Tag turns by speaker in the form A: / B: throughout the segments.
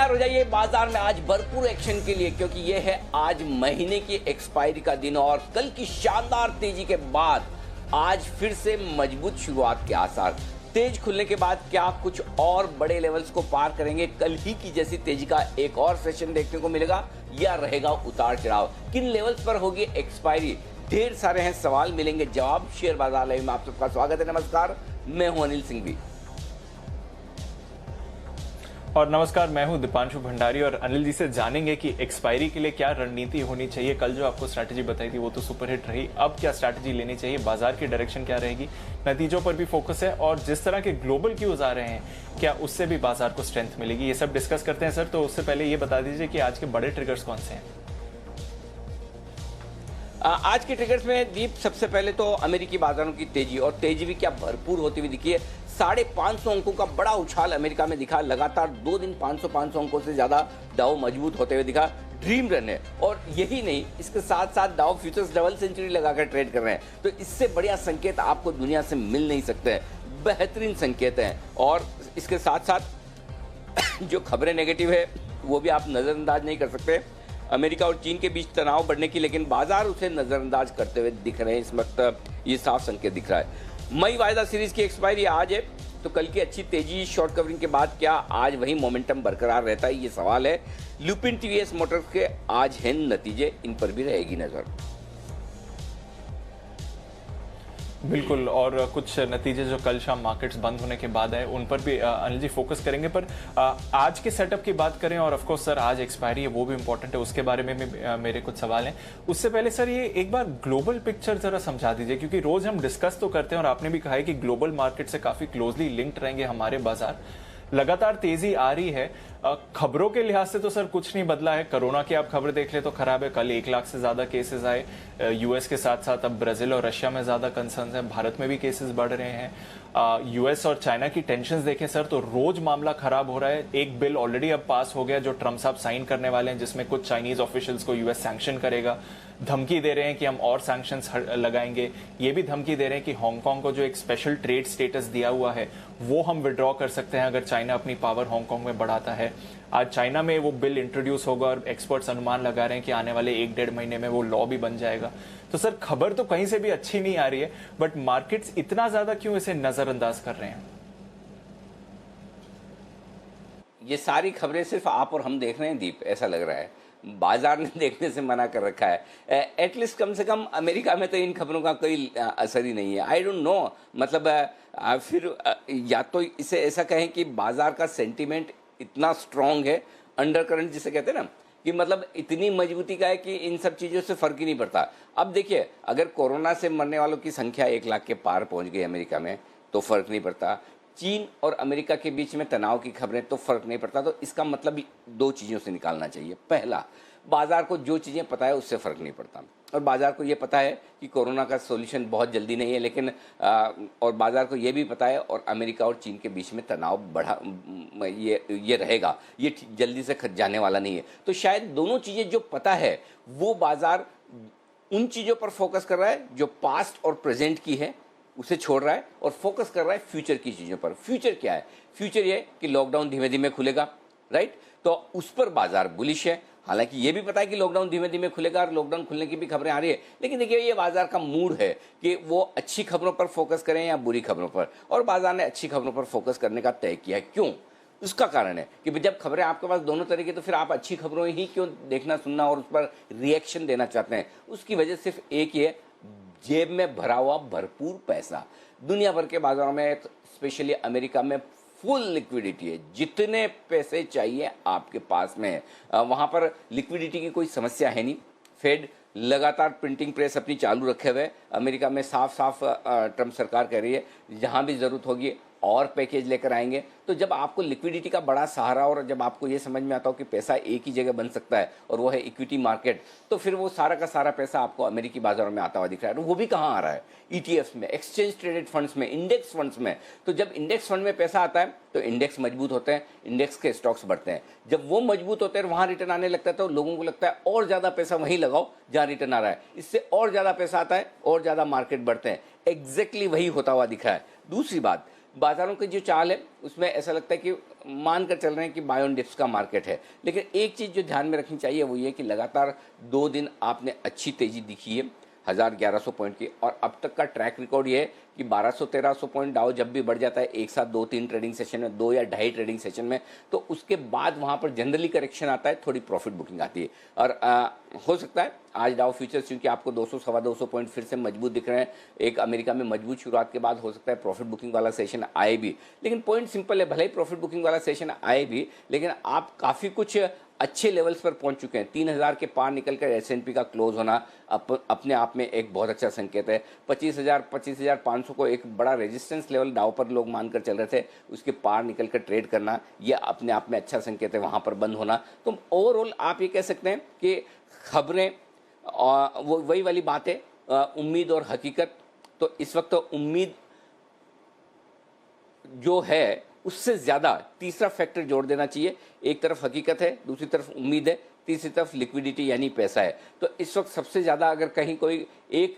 A: तैयार हो जाइए बाजार में आज भरपूर एक्शन के लिए, क्योंकि यह है आज महीने की एक्सपायरी का दिन और कल की शानदार तेजी के बाद आज फिर से मजबूत शुरुआत के आसार। तेज खुलने के बाद क्या कुछ और बड़े लेवल्स को पार करेंगे? कल ही की जैसी तेजी का एक और सेशन देखने को मिलेगा या रहेगा उतार चढ़ाव? किन लेवल्स पर होगी एक्सपायरी? ढेर सारे हैं सवाल, मिलेंगे जवाब। शेयर बाजार लाइव में आप सबका स्वागत है। नमस्कार, मैं हूं अनिल सिंघवी।
B: और नमस्कार, मैं हूं दीपांशु भंडारी और अनिल जी से जानेंगे कि एक्सपायरी के लिए क्या रणनीति होनी चाहिए। कल जो आपको स्ट्रैटेजी बताई थी वो तो सुपरहिट रही, अब क्या स्ट्रैटेजी लेनी चाहिए, बाजार की डायरेक्शन क्या रहेगी, नतीजों पर भी फोकस है और जिस तरह के ग्लोबल क्यूज आ रहे हैं क्या उससे भी बाजार को स्ट्रेंथ मिलेगी, ये सब डिस्कस करते हैं। सर, तो उससे पहले ये बता दीजिए कि आज के बड़े ट्रिगर्स कौन से हैं।
A: आज के ट्रिगर्स में दीप, सबसे पहले तो अमेरिकी बाजारों की तेजी, और तेजी भी क्या भरपूर होती हुई दिखी है। 550 अंकों का बड़ा उछाल अमेरिका में दिखा। लगातार 2 दिन 500 अंकों से ज्यादा डाउ मजबूत होते हुए दिखा। ड्रीम रन है। और यही नहीं, इसके साथ साथ डाउ फ्यूचर्स डबल सेंचुरी लगाकर ट्रेड कर रहे हैं, तो इससे बढ़िया संकेत आपको दुनिया से मिल नहीं सकते। बेहतरीन संकेत हैं। और इसके साथ साथ जो खबरें नेगेटिव है वो भी आप नजरअंदाज नहीं कर सकते। अमेरिका और चीन के बीच तनाव बढ़ने की, लेकिन बाजार उसे नजरअंदाज करते हुए दिख रहे हैं। इस वक्त ये साफ संकेत दिख रहा है। मई वायदा सीरीज की एक्सपायरी आज है, तो कल की अच्छी तेजी शॉर्ट कवरिंग के बाद क्या आज वही मोमेंटम बरकरार रहता है, ये सवाल है। लुपिन टीवीएस मोटर्स के आज हैं नतीजे, इन पर भी रहेगी नजर।
B: बिल्कुल, और कुछ नतीजे जो कल शाम मार्केट्स बंद होने के बाद आए उन पर भी अनिल जी फोकस करेंगे। पर आज के सेटअप की बात करें, और ऑफ कोर्स सर आज एक्सपायरी है वो भी इंपॉर्टेंट है, उसके बारे में भी मेरे कुछ सवाल हैं। उससे पहले सर ये एक बार ग्लोबल पिक्चर जरा समझा दीजिए, क्योंकि रोज हम डिस्कस तो करते हैं और आपने भी कहा है कि ग्लोबल मार्केट से काफी क्लोजली लिंक्ड रहेंगे हमारे बाजार। लगातार तेजी आ रही है। खबरों के लिहाज से तो सर कुछ नहीं बदला है। कोरोना की आप खबर देख ले तो खराब है। कल 1 लाख से ज्यादा केसेस आए। यूएस के साथ साथ अब ब्राजील और रशिया में ज्यादा कंसर्न है। भारत में भी केसेस बढ़ रहे हैं। यूएस और चाइना की टेंशंस देखें सर तो रोज मामला खराब हो रहा है। एक बिल ऑलरेडी अब पास हो गया जो ट्रम्प साहब साइन करने वाले हैं, जिसमें कुछ चाइनीज ऑफिशियल्स को यूएस सैंक्शन करेगा। धमकी दे रहे हैं कि हम और सैंक्शंस लगाएंगे। ये भी धमकी दे रहे हैं कि हांगकांग को जो एक स्पेशल ट्रेड स्टेटस दिया हुआ है वो हम विड्रॉ कर सकते हैं अगर चाइना अपनी पावर हांगकांग में बढ़ाता है। आज चाइना में वो बिल इंट्रोड्यूस होगा और एक्सपर्ट्स अनुमान लगा रहे हैं कि आने वाले 1-1.5 महीने में वो लॉ भी बन जाएगा। तो सर खबर तो कहीं से भी अच्छी नहीं आ रही है, बट मार्केट्स इतना ज्यादा क्यों इसे नजरअंदाज कर रहे हैं?
A: ये सारी खबरें सिर्फ आप और हम देख रहे हैं दीप, ऐसा लग रहा है। बाजार ने देखने से मना कर रखा है। एटलीस्ट कम से कम अमेरिका में तो इन खबरों का कोई असर ही नहीं है। आई डोंट नो, मतलब फिर या तो इसे ऐसा कहें कि बाजार का सेंटीमेंट इतना स्ट्रांग है, अंडरकरंट जिसे कहते हैं ना, कि मतलब इतनी मजबूती का है कि इन सब चीज़ों से फर्क ही नहीं पड़ता। अब देखिए, अगर कोरोना से मरने वालों की संख्या 1 लाख के पार पहुंच गई अमेरिका में तो फर्क नहीं पड़ता। चीन और अमेरिका के बीच में तनाव की खबरें तो फर्क नहीं पड़ता। तो इसका मतलब 2 चीज़ों से निकालना चाहिए। पहला, बाजार को जो चीज़ें पता है उससे फर्क नहीं पड़ता, और बाजार को ये पता है कि कोरोना का सॉल्यूशन बहुत जल्दी नहीं है, लेकिन और बाजार को ये भी पता है, और अमेरिका और चीन के बीच में तनाव बढ़ा ये रहेगा, ये जल्दी से खत जाने वाला नहीं है। तो शायद दोनों चीज़ें जो पता है वो बाजार उन चीज़ों पर फोकस कर रहा है जो पास्ट और प्रेजेंट की है, उसे छोड़ रहा है और फोकस कर रहा है फ्यूचर की चीज़ों पर। फ्यूचर क्या है? फ्यूचर ये कि लॉकडाउन धीमे धीमे खुलेगा, राइट? तो उस पर बाजार बुलिश है। हालांकि ये भी पता है कि लॉकडाउन धीमे धीमे खुलेगा और लॉकडाउन खुलने की भी खबरें आ रही है, लेकिन देखिए ये बाजार का मूड है कि वो अच्छी खबरों पर फोकस करें या बुरी खबरों पर, और बाजार ने अच्छी खबरों पर फोकस करने का तय किया। क्यों? उसका कारण है कि जब खबरें आपके पास दोनों तरह की, तो फिर आप अच्छी खबरों ही क्यों देखना, सुनना और उस पर रिएक्शन देना चाहते हैं? उसकी वजह सिर्फ एक ही है, जेब में भरा हुआ भरपूर पैसा। दुनिया भर के बाजारों में, स्पेशली अमेरिका में, फुल लिक्विडिटी है। जितने पैसे चाहिए आपके पास में है। वहाँ पर लिक्विडिटी की कोई समस्या है नहीं। फेड लगातार प्रिंटिंग प्रेस अपनी चालू रखे हुए। अमेरिका में साफ साफ ट्रम्प सरकार कह रही है जहाँ भी ज़रूरत होगी और पैकेज लेकर आएंगे। तो जब आपको लिक्विडिटी का बड़ा सहारा, और जब आपको ये समझ में आता हो कि पैसा एक ही जगह बन सकता है और वो है इक्विटी मार्केट, तो फिर वो सारा का सारा पैसा आपको अमेरिकी बाजारों में आता हुआ दिख रहा है। तो वो भी कहाँ आ रहा है? ईटीएफ्स में, एक्सचेंज ट्रेडेड फंड्स में, इंडेक्स फंड्स में। तो जब इंडेक्स फंड में पैसा आता है तो इंडेक्स मजबूत होते हैं, इंडेक्स के स्टॉक्स बढ़ते हैं। जब वो मजबूत होते हैं, वहाँ रिटर्न आने लगता है, तो लोगों को लगता है और ज़्यादा पैसा वहीं लगाओ जहाँ रिटर्न आ रहा है। इससे और ज़्यादा पैसा आता है और ज़्यादा मार्केट बढ़ते हैं। एग्जैक्टली वही होता हुआ दिखा है। दूसरी बात, बाजारों की जो चाल है उसमें ऐसा लगता है कि मानकर चल रहे हैं कि बाय ऑन डिप्स का मार्केट है। लेकिन एक चीज़ जो ध्यान में रखनी चाहिए वो ये कि लगातार 2 दिन आपने अच्छी तेज़ी दिखी है 1100 पॉइंट की, और अब तक का ट्रैक रिकॉर्ड ये है कि 1200-1300 पॉइंट डाउ जब भी बढ़ जाता है एक साथ 2-3 ट्रेडिंग सेशन में, 2 या ढाई ट्रेडिंग सेशन में, तो उसके बाद वहाँ पर जनरली करेक्शन आता है, थोड़ी प्रॉफिट बुकिंग आती है। और हो सकता है आज डाउ फ्यूचर्स क्योंकि आपको 200-225 पॉइंट फिर से मजबूत दिख रहे हैं, एक अमेरिका में मजबूत शुरुआत के बाद हो सकता है प्रॉफिट बुकिंग वाला सेशन आए भी। लेकिन पॉइंट सिंपल है, भले ही प्रॉफिट बुकिंग वाला सेशन आए भी, लेकिन आप काफ़ी कुछ अच्छे लेवल्स पर पहुंच चुके हैं। 3000 के पार निकलकर S&P का क्लोज होना अपने आप में एक बहुत अच्छा संकेत है। 25,500 को एक बड़ा रेजिस्टेंस लेवल डाउ पर लोग मानकर चल रहे थे, उसके पार निकलकर ट्रेड करना यह अपने आप में अच्छा संकेत है, वहाँ पर बंद होना। तो ओवरऑल आप ये कह सकते हैं कि खबरें वो वही वाली बात है, उम्मीद और हकीकत। तो इस वक्त तो उम्मीद जो है उससे ज़्यादा तीसरा फैक्टर जोड़ देना चाहिए। एक तरफ हकीकत है, दूसरी तरफ उम्मीद है, तीसरी तरफ लिक्विडिटी यानी पैसा है। तो इस वक्त सबसे ज़्यादा अगर कहीं कोई एक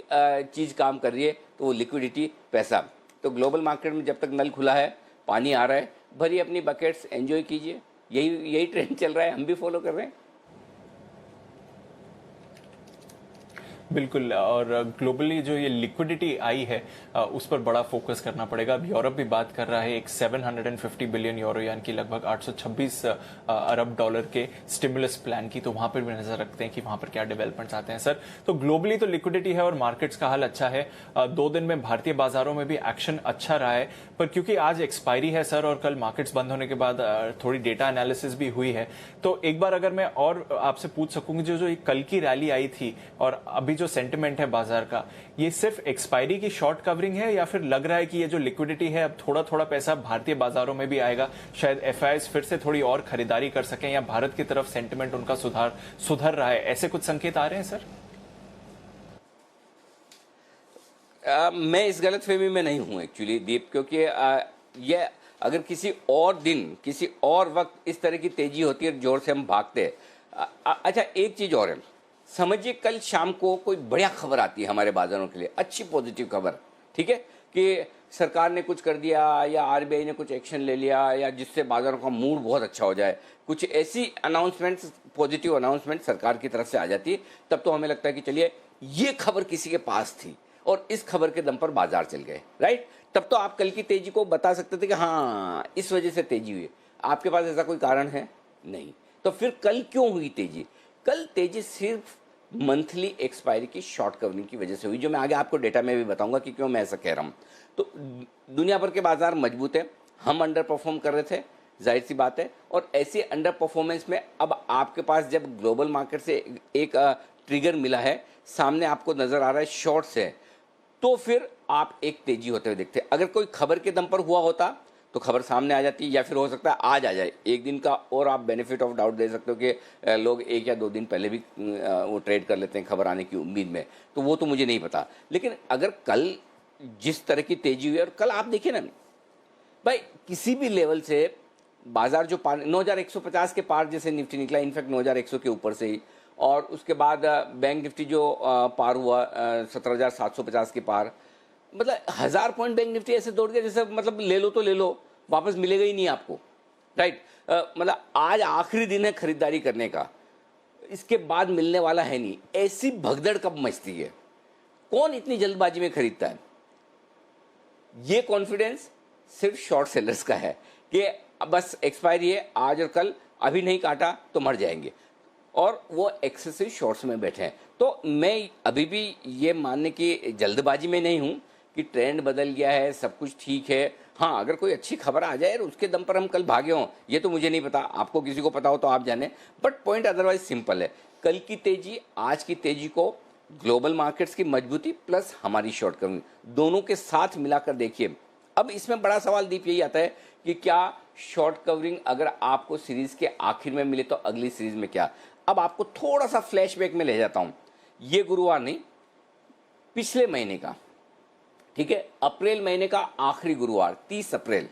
A: चीज़ काम कर रही है तो वो लिक्विडिटी, पैसा। तो ग्लोबल मार्केट में जब तक नल खुला है, पानी आ रहा है, भरिए अपनी बकेट्स, एंजॉय कीजिए। यही ट्रेंड चल रहा है, हम भी फॉलो कर रहे हैं।
B: बिल्कुल, और ग्लोबली जो ये लिक्विडिटी आई है उस पर बड़ा फोकस करना पड़ेगा। अब यूरोप भी बात कर रहा है एक 750 बिलियन यूरो यानी कि लगभग 826 अरब डॉलर के स्टिमुलस प्लान की, तो वहां पर भी नजर रखते हैं कि वहां पर क्या डेवलपमेंट्स आते हैं। सर, तो ग्लोबली तो लिक्विडिटी है और मार्केट्स का हाल अच्छा है। 2 दिन में भारतीय बाजारों में भी एक्शन अच्छा रहा है, पर क्योंकि आज एक्सपायरी है सर और कल मार्केट्स बंद होने के बाद थोड़ी डेटा एनालिसिस भी हुई है, तो एक बार अगर मैं और आपसे पूछ सकूंगी, जो कल की रैली आई थी और अभी जो सेंटिमेंट है बाजार का, ये सिर्फ एक्सपायरी की शॉर्ट कवरिंग है या फिर लग रहा है कि ये जो लिक्विडिटी है अब थोड़ा थोड़ा पैसा भारतीय बाजारों में भी आएगा, शायद एफआईआईज फिर से थोड़ी और खरीदारी कर सकें या भारत की तरफ सेंटिमेंट उनका सुधर रहा है, ऐसे कुछ संकेत आ रहे हैं सर?
A: मैं इस गलतफहमी में नहीं हूं एक्चुअली दीप, क्योंकि ये अगर किसी और दिन किसी और वक्त इस तरह की तेजी होती है, जोर से हम भागते हैं। अच्छा, एक चीज और है, समझिए कल शाम को कोई बढ़िया खबर आती है हमारे बाजारों के लिए, अच्छी पॉजिटिव खबर, ठीक है, कि सरकार ने कुछ कर दिया या आरबीआई ने कुछ एक्शन ले लिया या जिससे बाजारों का मूड बहुत अच्छा हो जाए, कुछ ऐसी अनाउंसमेंट्स, पॉजिटिव अनाउंसमेंट सरकार की तरफ से आ जाती है, तब तो हमें लगता है कि चलिए ये खबर किसी के पास थी और इस खबर के दम पर बाजार चल गए, राइट। तब तो आप कल की तेजी को बता सकते थे कि हाँ इस वजह से तेजी हुई। आपके पास ऐसा कोई कारण है नहीं, तो फिर कल क्यों हुई तेजी? कल तेजी सिर्फ मंथली एक्सपायरी की शॉर्ट कवरिंग की वजह से हुई, जो मैं आगे आपको डेटा में भी बताऊंगा कि क्यों मैं ऐसा कह रहा हूं। तो दुनिया भर के बाजार मजबूत है, हम अंडर परफॉर्म कर रहे थे, जाहिर सी बात है, और ऐसे अंडर परफॉर्मेंस में अब आपके पास जब ग्लोबल मार्केट से एक ट्रिगर मिला है, सामने आपको नजर आ रहा है शॉर्ट्स है, तो फिर आप एक तेजी होते हुए देखते हैं। अगर कोई खबर के दम पर हुआ होता तो खबर सामने आ जाती, या फिर हो सकता है आज आ जाए एक दिन का, और आप बेनिफिट ऑफ डाउट दे सकते हो कि लोग 1 या 2 दिन पहले भी वो ट्रेड कर लेते हैं खबर आने की उम्मीद में, तो वो तो मुझे नहीं पता। लेकिन अगर कल जिस तरह की तेजी हुई, और कल आप देखिए ना भाई, किसी भी लेवल से बाजार जो 9150 के पार जैसे निफ्टी निकला, इनफैक्ट 9100 के ऊपर से ही, और उसके बाद बैंक निफ्टी जो पार हुआ 17,750 के पार, मतलब 1000 पॉइंट बैंक निफ्टी ऐसे दौड़ गया जैसे मतलब ले लो तो ले लो, वापस मिलेगा ही नहीं आपको, राइट। मतलब आज आखिरी दिन है खरीदारी करने का, इसके बाद मिलने वाला है नहीं। ऐसी भगदड़ कब मचती है? कौन इतनी जल्दबाजी में खरीदता है? ये कॉन्फिडेंस सिर्फ शॉर्ट सेलर्स का है कि बस एक्सपायरी है आज और कल, अभी नहीं काटा तो मर जाएंगे, और वो एक्सेसिव शॉर्ट्स में बैठे हैं। तो मैं अभी भी ये मानने की जल्दबाजी में नहीं हूं कि ट्रेंड बदल गया है, सब कुछ ठीक है। हाँ, अगर कोई अच्छी खबर आ जाए और उसके दम पर हम कल भागे हों, ये तो मुझे नहीं पता, आपको किसी को पता हो तो आप जाने, बट पॉइंट अदरवाइज सिंपल है। कल की तेजी आज की तेजी को ग्लोबल मार्केट्स की मजबूती प्लस हमारी शॉर्ट कवरिंग दोनों के साथ मिलाकर देखिए। अब इसमें बड़ा सवाल दीप यही आता है कि क्या शॉर्ट कवरिंग अगर आपको सीरीज के आखिर में मिले तो अगली सीरीज में क्या? अब आपको थोड़ा सा फ्लैशबैक में ले जाता हूं, ये गुरुवार नहीं, पिछले महीने का, ठीक है, अप्रैल महीने का आखिरी गुरुवार 30 अप्रैल,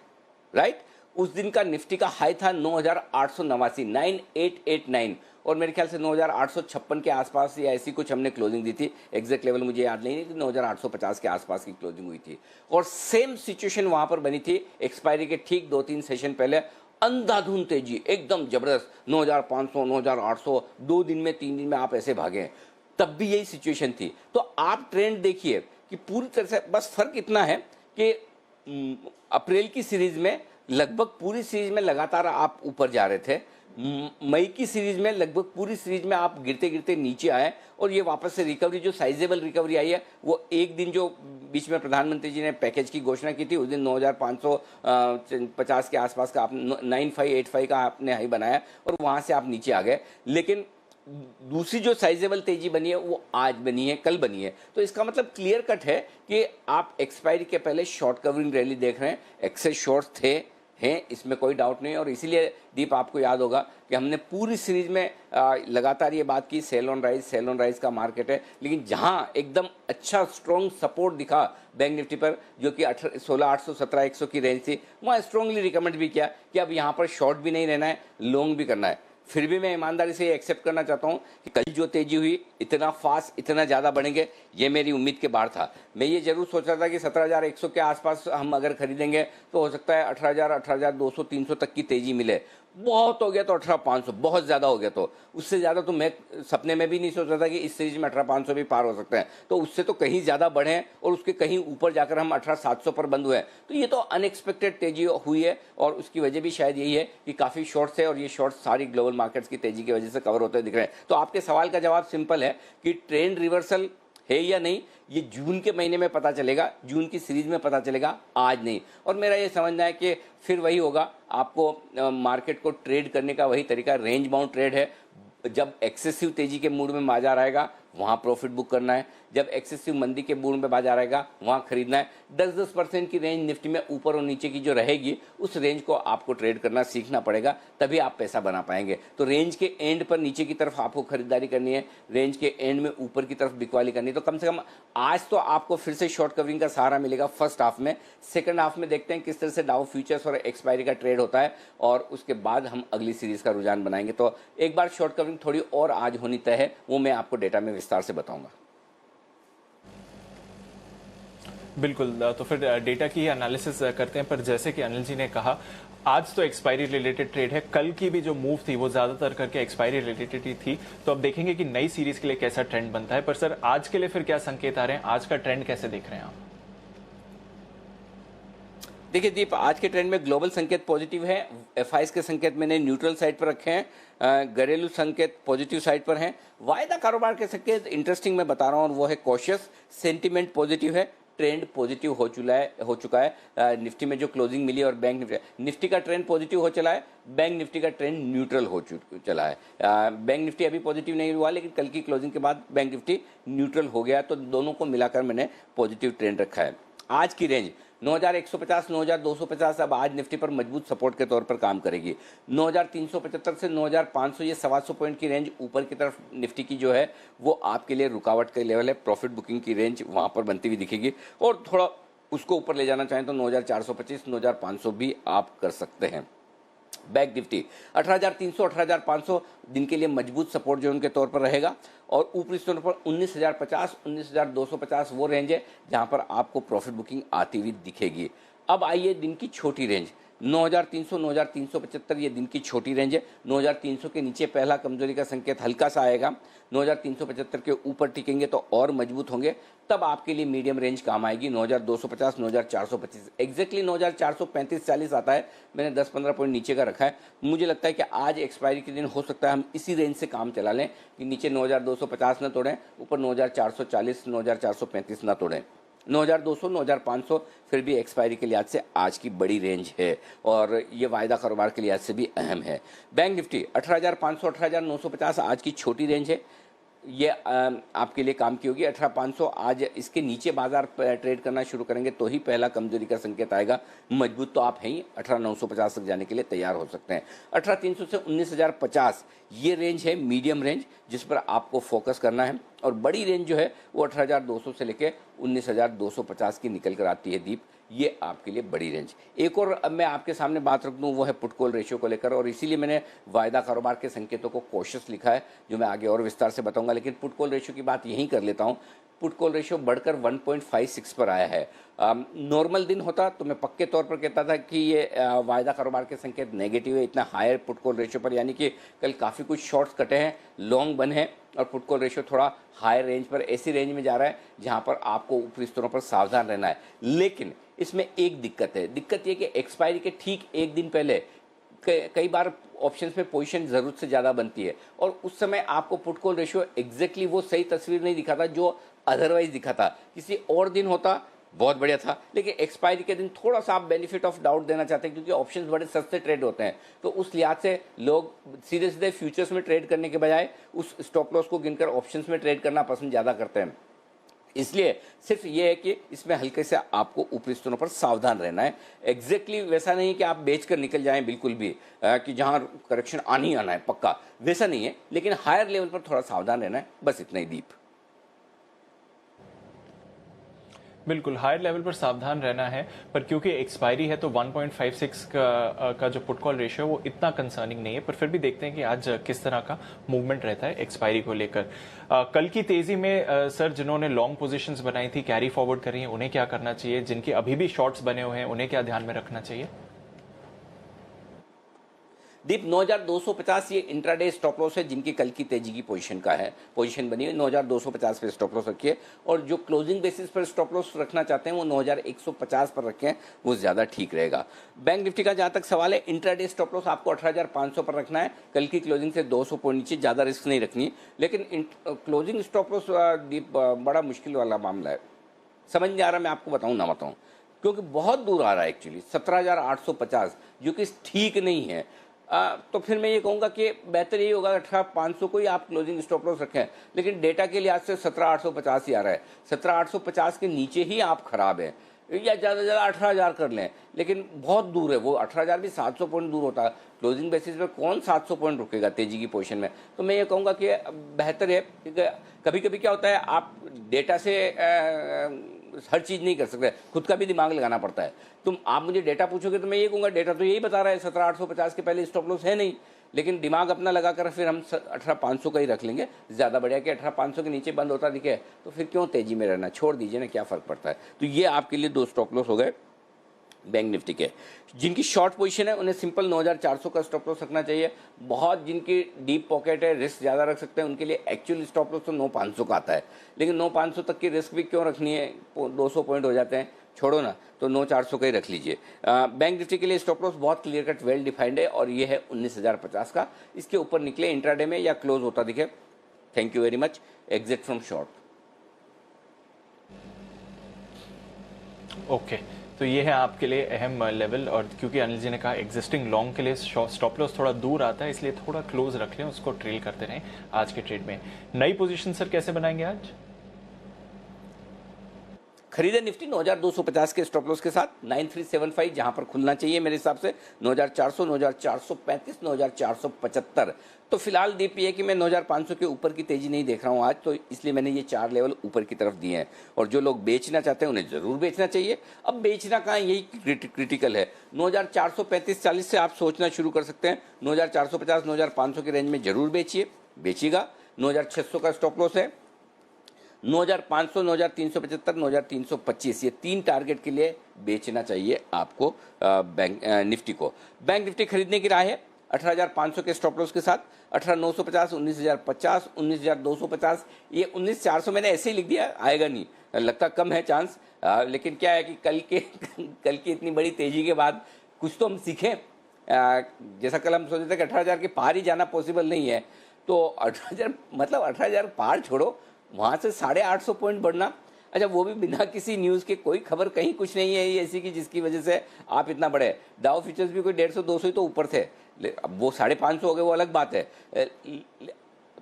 A: राइट। उस दिन का निफ्टी का हाई था 9,889, 9889, और मेरे ख्याल से 9,856 के आसपास या ऐसी कुछ हमने क्लोजिंग दी थी। एग्जैक्ट लेवल मुझे याद नहीं है, 9,850 के आसपास की क्लोजिंग हुई थी। और सेम सिचुएशन वहां पर बनी थी एक्सपायरी के ठीक 2-3 सेशन पहले। अंधाधुंध तेजी, एकदम जबरदस्त, 9,500, 9,800, 2 दिन में 3 दिन में आप ऐसे भागे। तब भी यही सिचुएशन थी। तो आप ट्रेंड देखिए कि पूरी तरह से बस फर्क इतना है कि अप्रैल की सीरीज में लगभग पूरी सीरीज में लगातार आप ऊपर जा रहे थे। मई की सीरीज में लगभग पूरी सीरीज में आप गिरते गिरते नीचे आए, और ये वापस से रिकवरी, जो साइजेबल रिकवरी आई है, वो एक दिन जो बीच में प्रधानमंत्री जी ने पैकेज की घोषणा की थी, उस दिन 9,550 के आसपास का आप 9585 का आपने हाई बनाया, और वहां से आप नीचे आ गए। लेकिन दूसरी जो साइजेबल तेजी बनी है वो आज बनी है, कल बनी है। तो इसका मतलब क्लियर कट है कि आप एक्सपायरी के पहले शॉर्ट कवरिंग रैली देख रहे हैं। एक्सेस शॉर्ट्स थे, हैं, इसमें कोई डाउट नहीं है। और इसीलिए दीप, आपको याद होगा कि हमने पूरी सीरीज में लगातार ये बात की, सेल ऑन राइज का मार्केट है। लेकिन जहां एकदम अच्छा स्ट्रॉन्ग सपोर्ट दिखा बैंक निफ्टी पर, जो कि 16,800, 17,100 की रेंज थी, वहाँ स्ट्रांगली रिकमेंड भी किया कि अब यहाँ पर शॉर्ट भी नहीं रहना है, लॉन्ग भी करना है। फिर भी मैं ईमानदारी से ये एक्सेप्ट करना चाहता हूँ कि कल जो तेजी हुई, इतना फास्ट, इतना ज़्यादा बढ़ेंगे, ये मेरी उम्मीद के बाहर था। मैं ये जरूर सोच रहा था कि 17,100 के आसपास हम अगर खरीदेंगे तो हो सकता है 18,000, 18,200, 300 तक की तेजी मिले। बहुत हो गया तो 18,500, बहुत ज़्यादा हो गया तो उससे ज़्यादा तो मैं सपने में भी नहीं सोच रहा था कि इस सीरीज में 18,500 भी पार हो सकते हैं। तो उससे तो कहीं ज़्यादा बढ़े, और उसके कहीं ऊपर जाकर हम 18,700 पर बंद हुए। तो ये तो अनएक्सपेक्टेड तेजी हुई है, और उसकी वजह भी शायद यही है कि काफ़ी शॉर्ट्स है, और ये शॉर्ट्स सारी ग्लोबल मार्केट्स की तेजी की वजह से कवर होते दिख रहे हैं। तो आपके सवाल का जवाब सिंपल है कि ट्रेंड रिवर्सल है या नहीं, ये जून के महीने में पता चलेगा, जून की सीरीज में पता चलेगा, आज नहीं। और मेरा ये समझना है कि फिर वही होगा, आपको मार्केट को ट्रेड करने का वही तरीका, रेंज बाउंड ट्रेड है। जब एक्सेसिव तेजी के मूड में बाजार आएगा वहाँ प्रॉफिट बुक करना है, जब एक्सेसिव मंदी के मूड में बाजार आएगा वहाँ खरीदना है। 10-10% की रेंज निफ्टी में ऊपर और नीचे की जो रहेगी, उस रेंज को आपको ट्रेड करना सीखना पड़ेगा, तभी आप पैसा बना पाएंगे। तो रेंज के एंड पर नीचे की तरफ आपको खरीदारी करनी है, रेंज के एंड में ऊपर की तरफ बिकवाली करनी है। तो कम से कम आज तो आपको फिर से शॉर्ट कवरिंग का सहारा मिलेगा फर्स्ट हाफ में। सेकंड हाफ में देखते हैं किस तरह से डाउ फ्यूचर्स और एक्सपायरी का ट्रेड होता है, और उसके बाद हम अगली सीरीज का रुझान बनाएंगे। तो एक बार शॉर्ट कवरिंग थोड़ी और आज होनी तय है, वो मैं आपको डेटा में विस्तार से बताऊंगा।
B: बिल्कुल, तो फिर डेटा की एनालिसिस करते हैं। पर जैसे कि अनिल जी ने कहा, आज तो एक्सपायरी रिलेटेड ट्रेड है, कल की भी जो मूव थी वो ज्यादातर करके एक्सपायरी रिलेटेड ही थी। तो अब देखेंगे कि नई सीरीज के लिए कैसा ट्रेंड बनता है। पर सर, आज के लिए फिर क्या संकेत आ रहे हैं, आज का ट्रेंड कैसे देख रहे हैं आप?
A: देखिए दीप, आज के ट्रेंड में ग्लोबल संकेत पॉजिटिव है, एफआईएस के संकेत मैंने न्यूट्रल साइड पर रखे हैं, घरेलू संकेत पॉजिटिव साइड पर हैं। वायदा कारोबार के संकेत इंटरेस्टिंग मैं बता रहा हूँ, और वो है कॉशियस, सेंटीमेंट पॉजिटिव है, ट्रेंड पॉजिटिव हो चुका है। निफ्टी में जो क्लोजिंग मिली, और बैंक निफ्टी का ट्रेंड पॉजिटिव हो चला है, बैंक निफ्टी का ट्रेंड न्यूट्रल हो चला है। बैंक निफ्टी अभी पॉजिटिव नहीं हुआ, लेकिन कल की क्लोजिंग के बाद बैंक निफ्टी न्यूट्रल हो गया। तो दोनों को मिलाकर मैंने पॉजिटिव ट्रेंड रखा है। आज की रेंज 9,150, 9,250 अब आज निफ्टी पर मजबूत सपोर्ट के तौर पर काम करेगी। 9,375 से 9,500, ये 125 पॉइंट की रेंज ऊपर की तरफ निफ्टी की जो है वो आपके लिए रुकावट का लेवल है। प्रॉफिट बुकिंग की रेंज वहां पर बनती हुई दिखेगी, और थोड़ा उसको ऊपर ले जाना चाहें तो 9,425, 9,500 भी आप कर सकते हैं। बैंक निफ्टी 18,300, 18,500 दिन के लिए मजबूत सपोर्ट जो उनके तौर पर रहेगा, और ऊपरी स्तर पर 19,050, 19,250 वो रेंज है जहां पर आपको प्रॉफिट बुकिंग आती हुई दिखेगी। अब आइए दिन की छोटी रेंज 9,300, 9,375, ये दिन की छोटी रेंज है। 9,300 के नीचे पहला कमजोरी का संकेत हल्का सा आएगा, 9,375 के ऊपर टिकेंगे तो और मजबूत होंगे, तब आपके लिए मीडियम रेंज काम आएगी। 9,250, 9,425, एग्जैक्टली 9,435-40 आता है। मैंने 10-15 पॉइंट नीचे का रखा है। मुझे लगता है कि आज एक्सपायरी के दिन हो सकता है हम इसी रेंज से काम चला लें कि नीचे 9,250 न तोड़ें, ऊपर 9,440, 9,435 न तोड़ें। 9,200, 9,500 फिर भी एक्सपायरी के लिहाज से आज की बड़ी रेंज है, और ये वायदा कारोबार के लिहाज से भी अहम है। बैंक निफ्टी 18,500, 18,950 आज की छोटी रेंज है, ये आपके लिए काम की होगी। 18,500 आज इसके नीचे बाजार ट्रेड करना शुरू करेंगे तो ही पहला कमजोरी का संकेत आएगा। मजबूत तो आप हैं ही, 18,950 तक जाने के लिए तैयार हो सकते हैं। 18,300 से 19,050 ये रेंज है, मीडियम रेंज जिस पर आपको फोकस करना है, और बड़ी रेंज जो है वो 18,200 से लेकर 19,250 की निकल कर आती है दीप। ये आपके लिए बड़ी रेंज। एक और अब मैं आपके सामने बात रख दूं, वो है पुट कॉल रेशियो को लेकर, और इसीलिए मैंने वायदा कारोबार के संकेतों को कॉशियस लिखा है, जो मैं आगे और विस्तार से बताऊंगा। लेकिन पुट कॉल रेशियो की बात यहीं कर लेता हूँ। पुट कॉल रेशियो बढ़कर 1.56 पर आया है। नॉर्मल दिन होता तो मैं पक्के तौर पर कहता था कि ये वायदा कारोबार के संकेत नेगेटिव है, इतना हायर पुट कॉल रेशियो पर, यानी कि कल काफ़ी कुछ शॉर्ट्स कटे हैं, लॉन्ग बने हैं, और पुट कॉल रेशियो थोड़ा हायर रेंज पर, ऐसी रेंज में जा रहा है जहां पर आपको ऊपरी स्तरों पर सावधान रहना है। लेकिन इसमें एक दिक्कत है, दिक्कत ये कि एक्सपायरी के ठीक एक दिन पहले कई बार ऑप्शंस में पोजीशन ज़रूरत से ज़्यादा बनती है, और उस समय आपको पुट कॉल रेशियो एग्जैक्टली वो सही तस्वीर नहीं दिखाता जो अदरवाइज दिखाता। किसी और दिन होता बहुत बढ़िया था, लेकिन एक्सपायरी के दिन थोड़ा सा आप बेनिफिट ऑफ डाउट देना चाहते हैं, क्योंकि ऑप्शंस बड़े सस्ते ट्रेड होते हैं। तो उस लिहाज से लोग सीधे सीधे फ्यूचर्स में ट्रेड करने के बजाय उस स्टॉप लॉस को गिनकर ऑप्शंस में ट्रेड करना पसंद ज़्यादा करते हैं। इसलिए सिर्फ ये है कि इसमें हल्के से आपको ऊपरी स्तरों पर सावधान रहना है। एग्जैक्टली वैसा नहीं है कि आप बेचकर निकल जाएं बिल्कुल भी, कि जहां करेक्शन आनी आना है पक्का, वैसा नहीं है, लेकिन हायर लेवल पर थोड़ा सावधान रहना है, बस इतना ही दीप।
B: बिल्कुल हायर लेवल पर सावधान रहना है, पर क्योंकि एक्सपायरी है तो 1.56 का जो पुट कॉल रेशियो है वो इतना कंसर्निंग नहीं है। पर फिर भी देखते हैं कि आज किस तरह का मूवमेंट रहता है एक्सपायरी को लेकर। कल की तेजी में सर जिन्होंने लॉन्ग पोजीशंस बनाई थी, कैरी फॉरवर्ड कर रही हैं, उन्हें क्या करना चाहिए? जिनके अभी भी शॉर्ट्स बने हुए हैं, उन्हें क्या ध्यान में रखना चाहिए?
A: दीप 9250 ये इंट्राडे स्टॉप लॉस है, जिनकी कल की तेजी की पोजीशन बनी है। 9250 पे स्टॉप लॉस रखिए, और जो क्लोजिंग बेसिस पर स्टॉप लॉस रखना चाहते हैं वो 9150 पर रखें, वो ज़्यादा ठीक रहेगा। बैंक निफ्टी का जहाँ तक सवाल है, इंट्राडे स्टॉप लॉस आपको 18500 पर रखना है, कल की क्लोजिंग से 200 पॉइंट नीचे, ज़्यादा रिस्क नहीं रखनी। लेकिन क्लोजिंग स्टॉप लॉस दीप बड़ा मुश्किल वाला मामला है, समझ नहीं आ रहा मैं आपको बताऊँ ना बताऊँ, क्योंकि बहुत दूर आ रहा है एक्चुअली 17850, जो कि ठीक नहीं है। तो फिर मैं ये कहूँगा कि बेहतर यही होगा 18500 को ही आप क्लोजिंग स्टॉप लॉस रखें, लेकिन डेटा के लिहाज से 17850 ही आ रहा है। 17850 के नीचे ही आप खराब हैं, या ज़्यादा से ज़्यादा 18000 कर लें, लेकिन बहुत दूर है वो। 18000 भी 700 पॉइंट दूर होता है। क्लोजिंग बेसिस पर कौन 700 पॉइंट रुकेगा तेजी की पोजीशन में? तो मैं ये कहूँगा कि बेहतर है, क्योंकि कभी कभी क्या होता है, आप डेटा से हर चीज़ नहीं कर सकते, खुद का भी दिमाग लगाना पड़ता है। आप मुझे डेटा पूछोगे तो मैं ये कहूँगा डेटा तो यही बता रहा है 17850 के पहले स्टॉप लॉस है नहीं, लेकिन दिमाग अपना लगा कर फिर हम 18500 का ही रख लेंगे, ज़्यादा बढ़िया कि 18500 के नीचे बंद होता दिखे तो फिर क्यों तेजी में रहना, छोड़ दीजिए ना, क्या फ़र्क पड़ता है। तो ये आपके लिए 2 स्टॉप लॉस हो गए बैंक निफ्टी के। जिनकी शॉर्ट पोजीशन है उन्हें सिंपल 9400 का स्टॉप लॉस रखना चाहिए। बहुत जिनकी डीप पॉकेट है, रिस्क ज़्यादा रख सकते हैं, उनके लिए एक्चुअल स्टॉप लॉस तो 9500 का आता है, लेकिन 9500 तक की रिस्क भी क्यों रखनी है, 200 पॉइंट हो जाते हैं, छोड़ो ना, तो 9400 का ही रख लीजिए। बैंक निफ्टी के लिए स्टॉप लॉस बहुत क्लियर कट वेल डिफाइंड है, और ये है 19050 का। इसके ऊपर निकले इंट्राडे में या क्लोज होता दिखे, thank you very much, exit from short.
B: Okay, तो ये है आपके लिए अहम लेवल। और क्योंकि अनिल जी ने कहा एग्जिस्टिंग लॉन्ग के लिए स्टॉप लॉस थोड़ा दूर आता है, इसलिए थोड़ा क्लोज रख लें, उसको ट्रेल करते रहें आज के ट्रेड में। नई पोजीशन सर कैसे बनाएंगे आज?
A: खरीदे निफ्टी 9250 के स्टॉप लॉस के साथ 9375 जहां पर खुलना चाहिए मेरे हिसाब से, 9400, 9435, 9475। तो फिलहाल दीप ये कि मैं 9500 के ऊपर की तेजी नहीं देख रहा हूं आज, तो इसलिए मैंने ये 4 लेवल ऊपर की तरफ दिए हैं। और जो लोग बेचना चाहते हैं उन्हें जरूर बेचना चाहिए। अब बेचना कहाँ, यही क्रिटिकल है। 9435-40 से आप सोचना शुरू कर सकते हैं। 9450, 9500 की रेंज में जरूर बेचिएगा। 9600 का स्टॉप लॉस है। 9500, 9375, 9325, ये 3 टारगेट के लिए बेचना चाहिए आपको बैंक निफ्टी को। बैंक निफ्टी खरीदने की राय है 18500 के स्टॉप लॉस के साथ, 18950, 19050, 19250। ये 19400 मैंने ऐसे ही लिख दिया, आएगा नहीं, लगता कम है चांस। लेकिन क्या है कि कल की इतनी बड़ी तेजी के बाद कुछ तो हम सीखें। जैसा कल हम सोचे थे कि 18000 के पार ही जाना पॉसिबल नहीं है, तो 18000 मतलब 18000 पार छोड़ो, वहाँ से 850 पॉइंट बढ़ना, अच्छा वो भी बिना किसी न्यूज़ के, कोई खबर कहीं कुछ नहीं है ये ऐसी की जिसकी वजह से आप इतना बढ़े। डाउ फ्यूचर्स भी कोई 150-200 ही तो ऊपर थे, अब वो 550 हो गए, वो अलग बात है,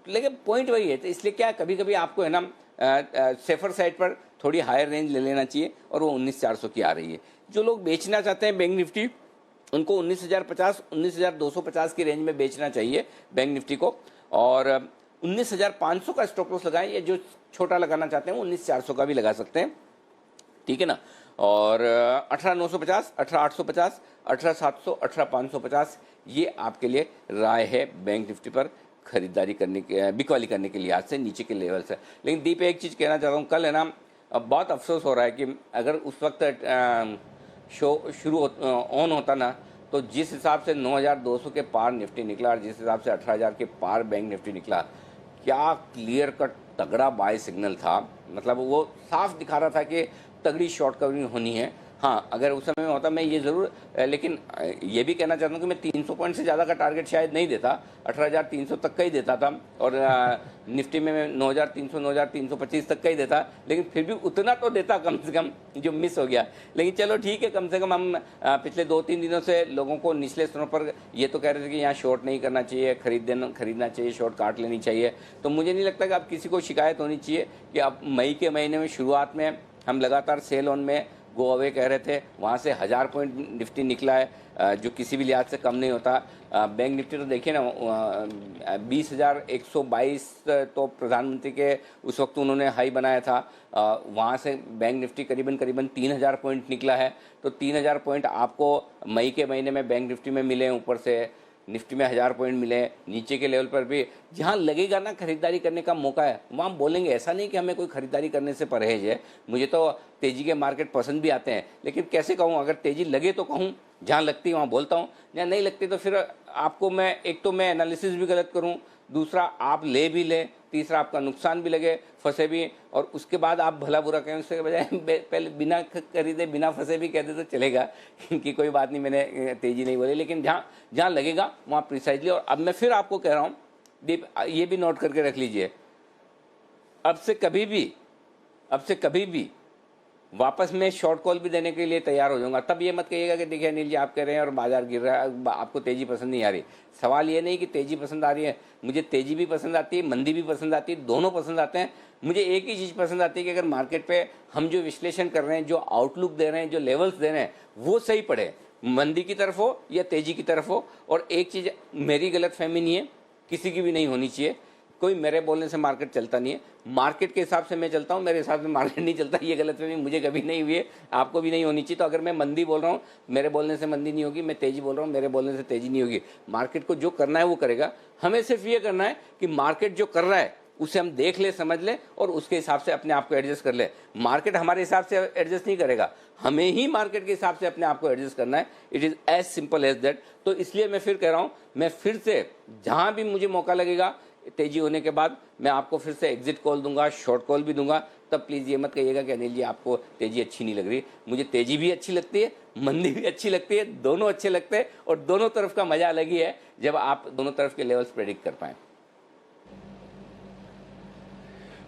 A: लेकिन पॉइंट वही है। तो इसलिए क्या कभी कभी आपको है ना सेफर साइड पर थोड़ी हायर रेंज ले लेना चाहिए, और वो 19400 की आ रही है। जो लोग बेचना चाहते हैं बैंक निफ्टी, उनको 19050, 19250 की रेंज में बेचना चाहिए बैंक निफ्टी को, और 19500 का स्टॉप लॉस लगाएं, या जो छोटा लगाना चाहते हैं वो 19400 का भी लगा सकते हैं, ठीक है ना। और 18,950, 18,850, 18,700, 18,550 ये आपके लिए राय है बैंक निफ्टी पर खरीदारी करने के, बिकवाली करने के लिहाज से नीचे के लेवल से। लेकिन दीप एक चीज़ कहना चाहता हूँ, कल है ना, अब बहुत अफसोस हो रहा है कि अगर उस वक्त शो शुरू ऑन होता ना, तो जिस हिसाब से 9,200 के पार निफ्टी निकला और जिस हिसाब से 18,000 के पार बैंक निफ्टी निकला, क्या क्लियर कट तगड़ा बाय सिग्नल था। मतलब वो साफ दिखा रहा था कि तगड़ी शॉर्ट कवरिंग होनी है। हाँ, अगर उस समय में होता मैं ये ज़रूर, लेकिन ये भी कहना चाहता हूँ कि मैं 300 पॉइंट से ज़्यादा का टारगेट शायद नहीं देता, 18,300 तक का ही देता था, और निफ्टी में मैं 9,300, 9,325 तक का ही देता, लेकिन फिर भी उतना तो देता कम से कम, जो मिस हो गया। लेकिन चलो ठीक है, कम से कम हम पिछले 2-3 दिनों से लोगों को निचले स्तरों पर ये तो कह रहे थे कि यहाँ शॉर्ट नहीं करना चाहिए, खरीदना चाहिए, शॉर्ट काट लेनी चाहिए। तो मुझे नहीं लगता कि अब किसी को शिकायत होनी चाहिए कि अब मई के महीने में शुरुआत में हम लगातार सेल ऑन में गो अवे कह रहे थे, वहाँ से 1000 पॉइंट निफ्टी निकला है, जो किसी भी लिहाज से कम नहीं होता। बैंक निफ्टी तो देखिए ना, 20,122 तो प्रधानमंत्री के उस वक्त उन्होंने हाई बनाया था, वहाँ से बैंक निफ्टी करीबन 3,000 पॉइंट निकला है। तो 3,000 पॉइंट आपको मई के महीने में बैंक निफ्टी में मिले, ऊपर से निफ्टी में 1000 पॉइंट मिले, नीचे के लेवल पर भी जहाँ लगेगा ना खरीदारी करने का मौका है वहाँ हम बोलेंगे। ऐसा नहीं कि हमें कोई खरीदारी करने से परहेज है, मुझे तो तेज़ी के मार्केट पसंद भी आते हैं, लेकिन कैसे कहूँ, अगर तेज़ी लगे तो कहूँ, जहाँ लगती है वहाँ बोलता हूँ, जहाँ नहीं लगती तो फिर आपको मैं, एक तो मैं एनालिसिस भी गलत करूँ, दूसरा आप ले भी लें, तीसरा आपका नुकसान भी लगे, फंसे भी, और उसके बाद आप भला बुरा कहें, उसके बजाय पहले बिना खरीदे बिना फंसे भी कह दे तो चलेगा कि कोई बात नहीं, मैंने तेज़ी नहीं बोली। लेकिन जहाँ लगेगा वहाँ प्रिसाइजली, और अब मैं फिर आपको कह रहा हूँ दीप, ये भी नोट करके रख लीजिए, अब से कभी भी वापस मैं शॉर्ट कॉल भी देने के लिए तैयार हो जाऊंगा। तब ये मत कहिएगा कि देखिए अनिल जी आप कह रहे हैं और बाजार गिर रहा है, आपको तेज़ी पसंद नहीं आ रही। सवाल ये नहीं कि तेज़ी पसंद आ रही है, मुझे तेज़ी भी पसंद आती है, मंदी भी पसंद आती है, दोनों पसंद आते हैं। मुझे एक ही चीज़ पसंद आती है कि अगर मार्केट पे हम जो विश्लेषण कर रहे हैं, जो आउटलुक दे रहे हैं, जो लेवल्स दे रहे हैं, वो सही पड़े, मंदी की तरफ हो या तेज़ी की तरफ हो। और एक चीज़, मेरी गलतफहमी नहीं है, किसी की भी नहीं होनी चाहिए, कोई मेरे बोलने से मार्केट चलता नहीं है, मार्केट के हिसाब से मैं चलता हूँ, मेरे हिसाब से मार्केट नहीं चलता। ये गलतफहमी मुझे कभी नहीं हुई है, आपको भी नहीं होनी चाहिए। तो अगर मैं मंदी बोल रहा हूँ, मेरे बोलने से मंदी नहीं होगी, मैं तेज़ी बोल रहा हूँ, मेरे बोलने से तेज़ी नहीं होगी। मार्केट को जो करना है वो करेगा, हमें सिर्फ ये करना है कि मार्केट जो कर रहा है उसे हम देख ले, समझ ले, और उसके हिसाब से अपने आप को एडजस्ट कर ले। मार्केट हमारे हिसाब से एडजस्ट नहीं करेगा, हमें ही मार्केट के हिसाब से अपने आप को एडजस्ट करना है। It is as simple as that. तो इसलिए मैं फिर कह रहा हूँ, मैं फिर से जहाँ भी मुझे मौका लगेगा तेजी होने के बाद, मैं आपको फिर से एग्जिट कॉल दूंगा, शॉर्ट कॉल भी दूंगा। तब प्लीज़ ये मत कहिएगा कि अनिल जी आपको तेज़ी अच्छी नहीं लग रही। मुझे तेज़ी भी अच्छी लगती है, मंदी भी अच्छी लगती है, दोनों अच्छे लगते हैं, और दोनों तरफ का मजा अलग ही है जब आप दोनों तरफ के लेवल्स प्रेडिक्ट कर पाएँ।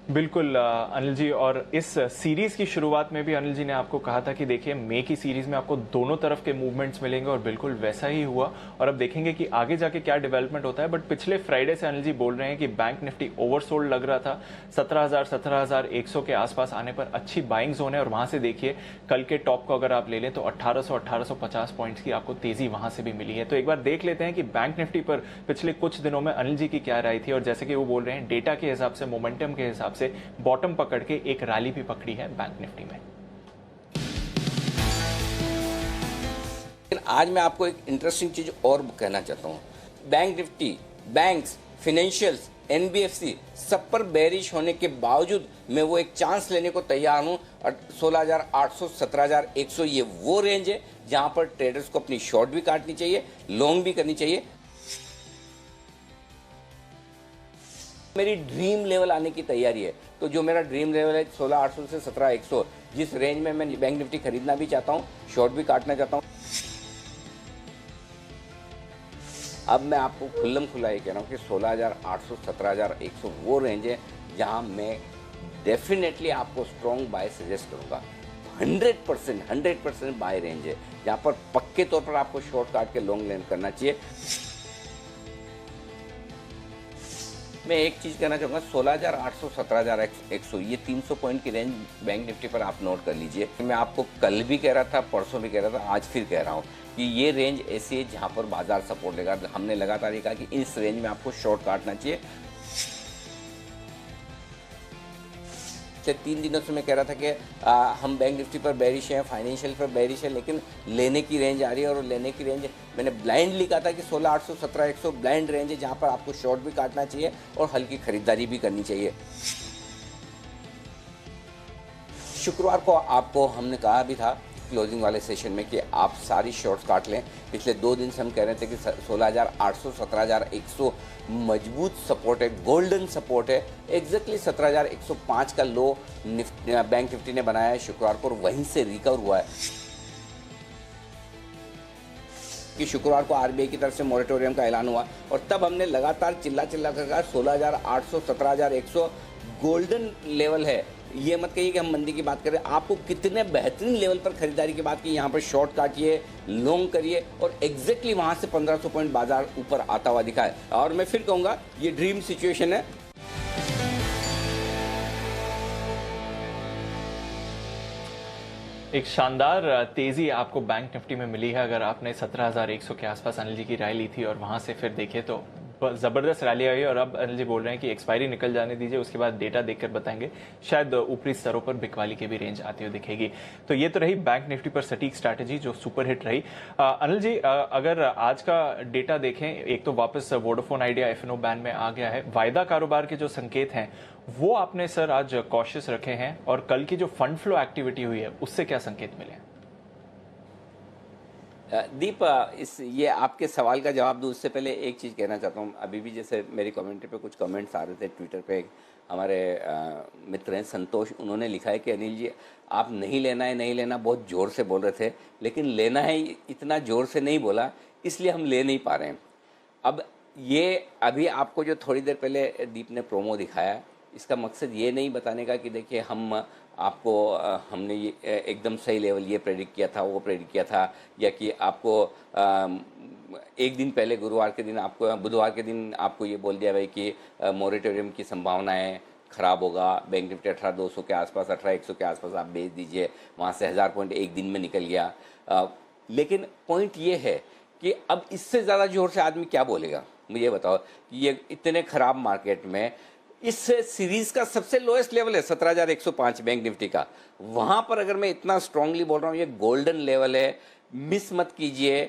B: बिल्कुल अनिल जी, और इस सीरीज की शुरुआत में भी अनिल जी ने आपको कहा था कि देखिए मई की सीरीज में आपको दोनों तरफ के मूवमेंट्स मिलेंगे, और बिल्कुल वैसा ही हुआ। और अब देखेंगे कि आगे जाके क्या डेवलपमेंट होता है। बट पिछले फ्राइडे से अनिल जी बोल रहे हैं कि बैंक निफ्टी ओवरसोल्ड लग रहा था, 17,000 17,100 के आसपास आने पर अच्छी बाइंग जोन है। और वहां से देखिए कल के टॉप को अगर आप ले लें तो 1800-1850 पॉइंट्स की आपको तेजी वहां से भी मिली है। तो एक बार देख लेते हैं कि बैंक निफ्टी पर पिछले कुछ दिनों में अनिल जी की क्या राय थी। और जैसे कि वो बोल रहे हैं, डेटा के हिसाब से, मोमेंटम के हिसाब से बॉटम पकड़ के एक रैली भी पकड़ी है बैंक निफ्टी में।
A: आज मैं आपको एक इंटरेस्टिंग चीज और कहना चाहता हूं। Bank Nifty, banks, financials, NBFC सब पर बेरिश होने के बावजूद मैं वो एक चांस लेने को तैयार हूं। 16,800 17,100 ये वो रेंज है जहां पर ट्रेडर्स को अपनी शॉर्ट भी काटनी चाहिए, लॉन्ग भी करनी चाहिए। मेरी ड्रीम लेवल आने की तैयारी है। तो जो मेरा ड्रीम लेवल है 16,800 से 17,100, जिस रेंज में मैं बैंक निफ्टी खरीदना भी चाहता हूँ, शॉर्ट भी काटना चाहता हूँ। अब मैं आपको खुल्लम खुल्ला ये कह रहा हूँ कि 16,800 17,100 वो रेंज है जहाँ मैं डेफिनेटली आपको स्ट्रॉन्ग बाय सजेस्ट करूँगा। 100% बाय रेंज है जहाँ पर पक्के तौर पर आपको शॉर्ट काट के लॉन्ग लेन करना चाहिए। मैं एक चीज़ कहना चाहूँगा, 16,800 17,100 ये 300 पॉइंट की रेंज बैंक निफ्टी पर आप नोट कर लीजिए। मैं आपको कल भी कह रहा था, परसों भी कह रहा था, आज फिर कह रहा हूँ कि ये रेंज ऐसी है जहाँ पर बाजार सपोर्ट लेगा। हमने लगातार ये कहा कि इस रेंज में आपको शॉर्ट काटना चाहिए। पिछले 3 दिनों से मैं कह रहा था कि हम बैंक निफ्टी पर बेरिश हैं, फाइनेंशियल पर बेरिश है, लेकिन लेने की रेंज आ रही है और लेने की रेंज मैंने ब्लाइंडली कहा था कि 16,800 17,100 ब्लाइंड रेंज है, जहाँ पर आपको शॉर्ट भी काटना चाहिए और हल्की खरीदारी भी करनी चाहिए। शुक्रवार को आपको हमने कहा भी था क्लोजिंग वाले सेशन में कि आप सारी शॉर्ट्स काट लें। पिछले 2 दिन से हम कह रहे थे कि 16,800 17,100 मजबूत सपोर्ट है, गोल्डन सपोर्ट है। एग्जैक्टली 17,105 का लो बैंक निफ्टी ने बनाया है शुक्रवार को और वहीं से रिकवर हुआ है कि शुक्रवार को आरबीआई की तरफ से मॉरेटोरियम का ऐलान हुआ और तब हमने लगातार चिल्ला कर कहा 16,800 17,100 गोल्डन लेवल है। ये मत कहिए कि हम मंदी की बात करें, आपको कितने बेहतरीन लेवल पर खरीदारी की बात की, यहाँ पर शॉर्ट काटिए, लॉन्ग करिए और एग्जैक्टली वहाँ से 1500 पॉइंट बाजार ऊपर आता हुआ दिखा है। और मैं फिर कहूँगा ये ड्रीम सिचुएशन है।
B: एक शानदार तेजी आपको बैंक निफ्टी में मिली है। अगर आपने 17,100 के आसपास अनिल जी की राय ली थी और वहां से फिर देखे तो जबरदस्त रैली आई और अब अनिल जी बोल रहे हैं कि एक्सपायरी निकल जाने दीजिए, उसके बाद डेटा देखकर बताएंगे, शायद ऊपरी स्तरों पर बिकवाली की भी रेंज आती हुई दिखेगी। तो ये तो रही बैंक निफ्टी पर सटीक स्ट्रैटेजी जो सुपर हिट रही। अनिल जी, अगर आज का डेटा देखें, एक तो वापस वोडाफोन आइडिया एफएनओ बैन में आ गया है, वायदा कारोबार के जो संकेत हैं वो आपने सर आज कॉशियस रखे हैं और कल की जो फंड फ्लो एक्टिविटी हुई है उससे क्या संकेत मिले?
A: दीप, ये आपके सवाल का जवाब दूँ उससे पहले एक चीज़ कहना चाहता हूँ। अभी भी जैसे मेरी कमेंट्री पे कुछ कमेंट्स आ रहे थे ट्विटर पे, हमारे मित्र हैं संतोष, उन्होंने लिखा है कि अनिल जी आप नहीं लेना है, नहीं लेना बहुत ज़ोर से बोल रहे थे, लेकिन लेना है इतना ज़ोर से नहीं बोला, इसलिए हम ले नहीं पा रहे हैं। अब ये अभी आपको जो थोड़ी देर पहले दीप ने प्रोमो दिखाया, इसका मकसद ये नहीं बताने का कि देखिए आपको हमने ये एकदम सही लेवल ये प्रेडिक्ट किया था, वो प्रेडिक्ट किया था, या कि आपको एक दिन पहले गुरुवार के दिन आपको, बुधवार के दिन आपको ये बोल दिया भाई कि मॉरेटोरियम की संभावनाएं ख़राब होगा, बैंक निफ्टी 18,200 के आसपास 18,100 के आसपास आप बेच दीजिए, वहाँ से 1000 पॉइंट एक दिन में निकल गया। लेकिन पॉइंट ये है कि अब इससे ज़्यादा जोर से आदमी क्या बोलेगा, मुझे बताओ कि ये इतने ख़राब मार्केट में इस सीरीज का सबसे लोएस्ट लेवल है 17,105 बैंक निफ्टी का, वहां पर अगर मैं इतना स्ट्रांगली बोल रहा हूं ये गोल्डन लेवल है, मिस मत कीजिए,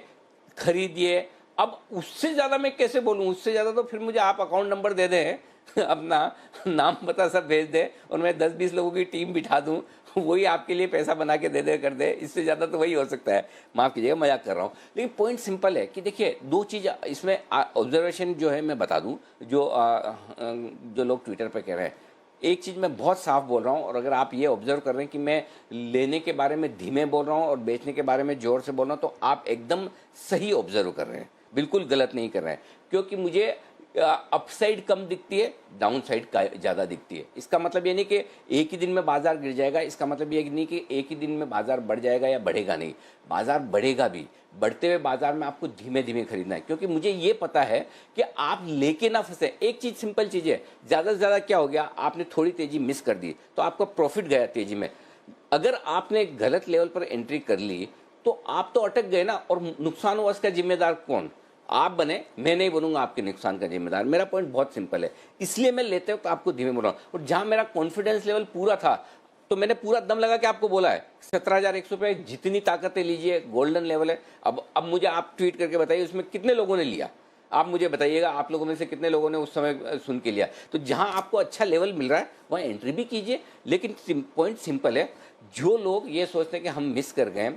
A: खरीदिए। अब उससे ज़्यादा मैं कैसे बोलूं, उससे ज़्यादा तो फिर मुझे आप अकाउंट नंबर दे दें, अपना नाम पता सब भेज दें और मैं 10-20 लोगों की टीम बिठा दूं, वही आपके लिए पैसा बना के दे कर दे। इससे ज़्यादा तो वही हो सकता है। माफ़ कीजिएगा, मजाक कर रहा हूँ, लेकिन पॉइंट सिंपल है कि देखिए दो चीज़ इसमें ऑब्जर्वेशन जो है मैं बता दूं, जो लोग ट्विटर पे कह रहे हैं, एक चीज़ मैं बहुत साफ बोल रहा हूँ और अगर आप ये ऑब्जर्व कर रहे हैं कि मैं लेने के बारे में धीमे बोल रहा हूँ और बेचने के बारे में ज़ोर से बोल रहा हूँ, तो आप एकदम सही ऑब्जर्व कर रहे हैं, बिल्कुल गलत नहीं कर रहे हैं। क्योंकि मुझे अपसाइड कम दिखती है, डाउन साइड ज़्यादा दिखती है। इसका मतलब ये नहीं कि एक ही दिन में बाजार गिर जाएगा, इसका मतलब ये नहीं कि एक ही दिन में बाजार बढ़ जाएगा या बढ़ेगा नहीं, बाजार बढ़ेगा भी। बढ़ते हुए बाजार में आपको धीमे धीमे खरीदना है, क्योंकि मुझे ये पता है कि आप लेके ना फंसे। एक चीज़ सिंपल चीज़ है, ज़्यादा से ज़्यादा क्या हो गया, आपने थोड़ी तेज़ी मिस कर दी तो आपका प्रॉफिट गया तेज़ी में। अगर आपने गलत लेवल पर एंट्री कर ली तो आप तो अटक गए ना, और नुकसान हुआ इसका जिम्मेदार कौन, आप बने, मैं नहीं बनूंगा आपके नुकसान का जिम्मेदार। मेरा पॉइंट बहुत सिंपल है, इसलिए मैं लेते वक्त आपको धीमे बोल रहा हूँ। और जहां मेरा कॉन्फिडेंस लेवल पूरा था तो मैंने पूरा दम लगा के आपको बोला है 17,100 पे जितनी ताकतें लीजिए, गोल्डन लेवल है। अब मुझे आप ट्वीट करके बताइए उसमें कितने लोगों ने लिया, आप मुझे बताइएगा, आप लोगों में से कितने लोगों ने उस समय सुन के लिया। तो जहां आपको अच्छा लेवल मिल रहा है वहां एंट्री भी कीजिए। लेकिन पॉइंट सिंपल है, जो लोग ये सोचते हैं कि हम मिस कर गए,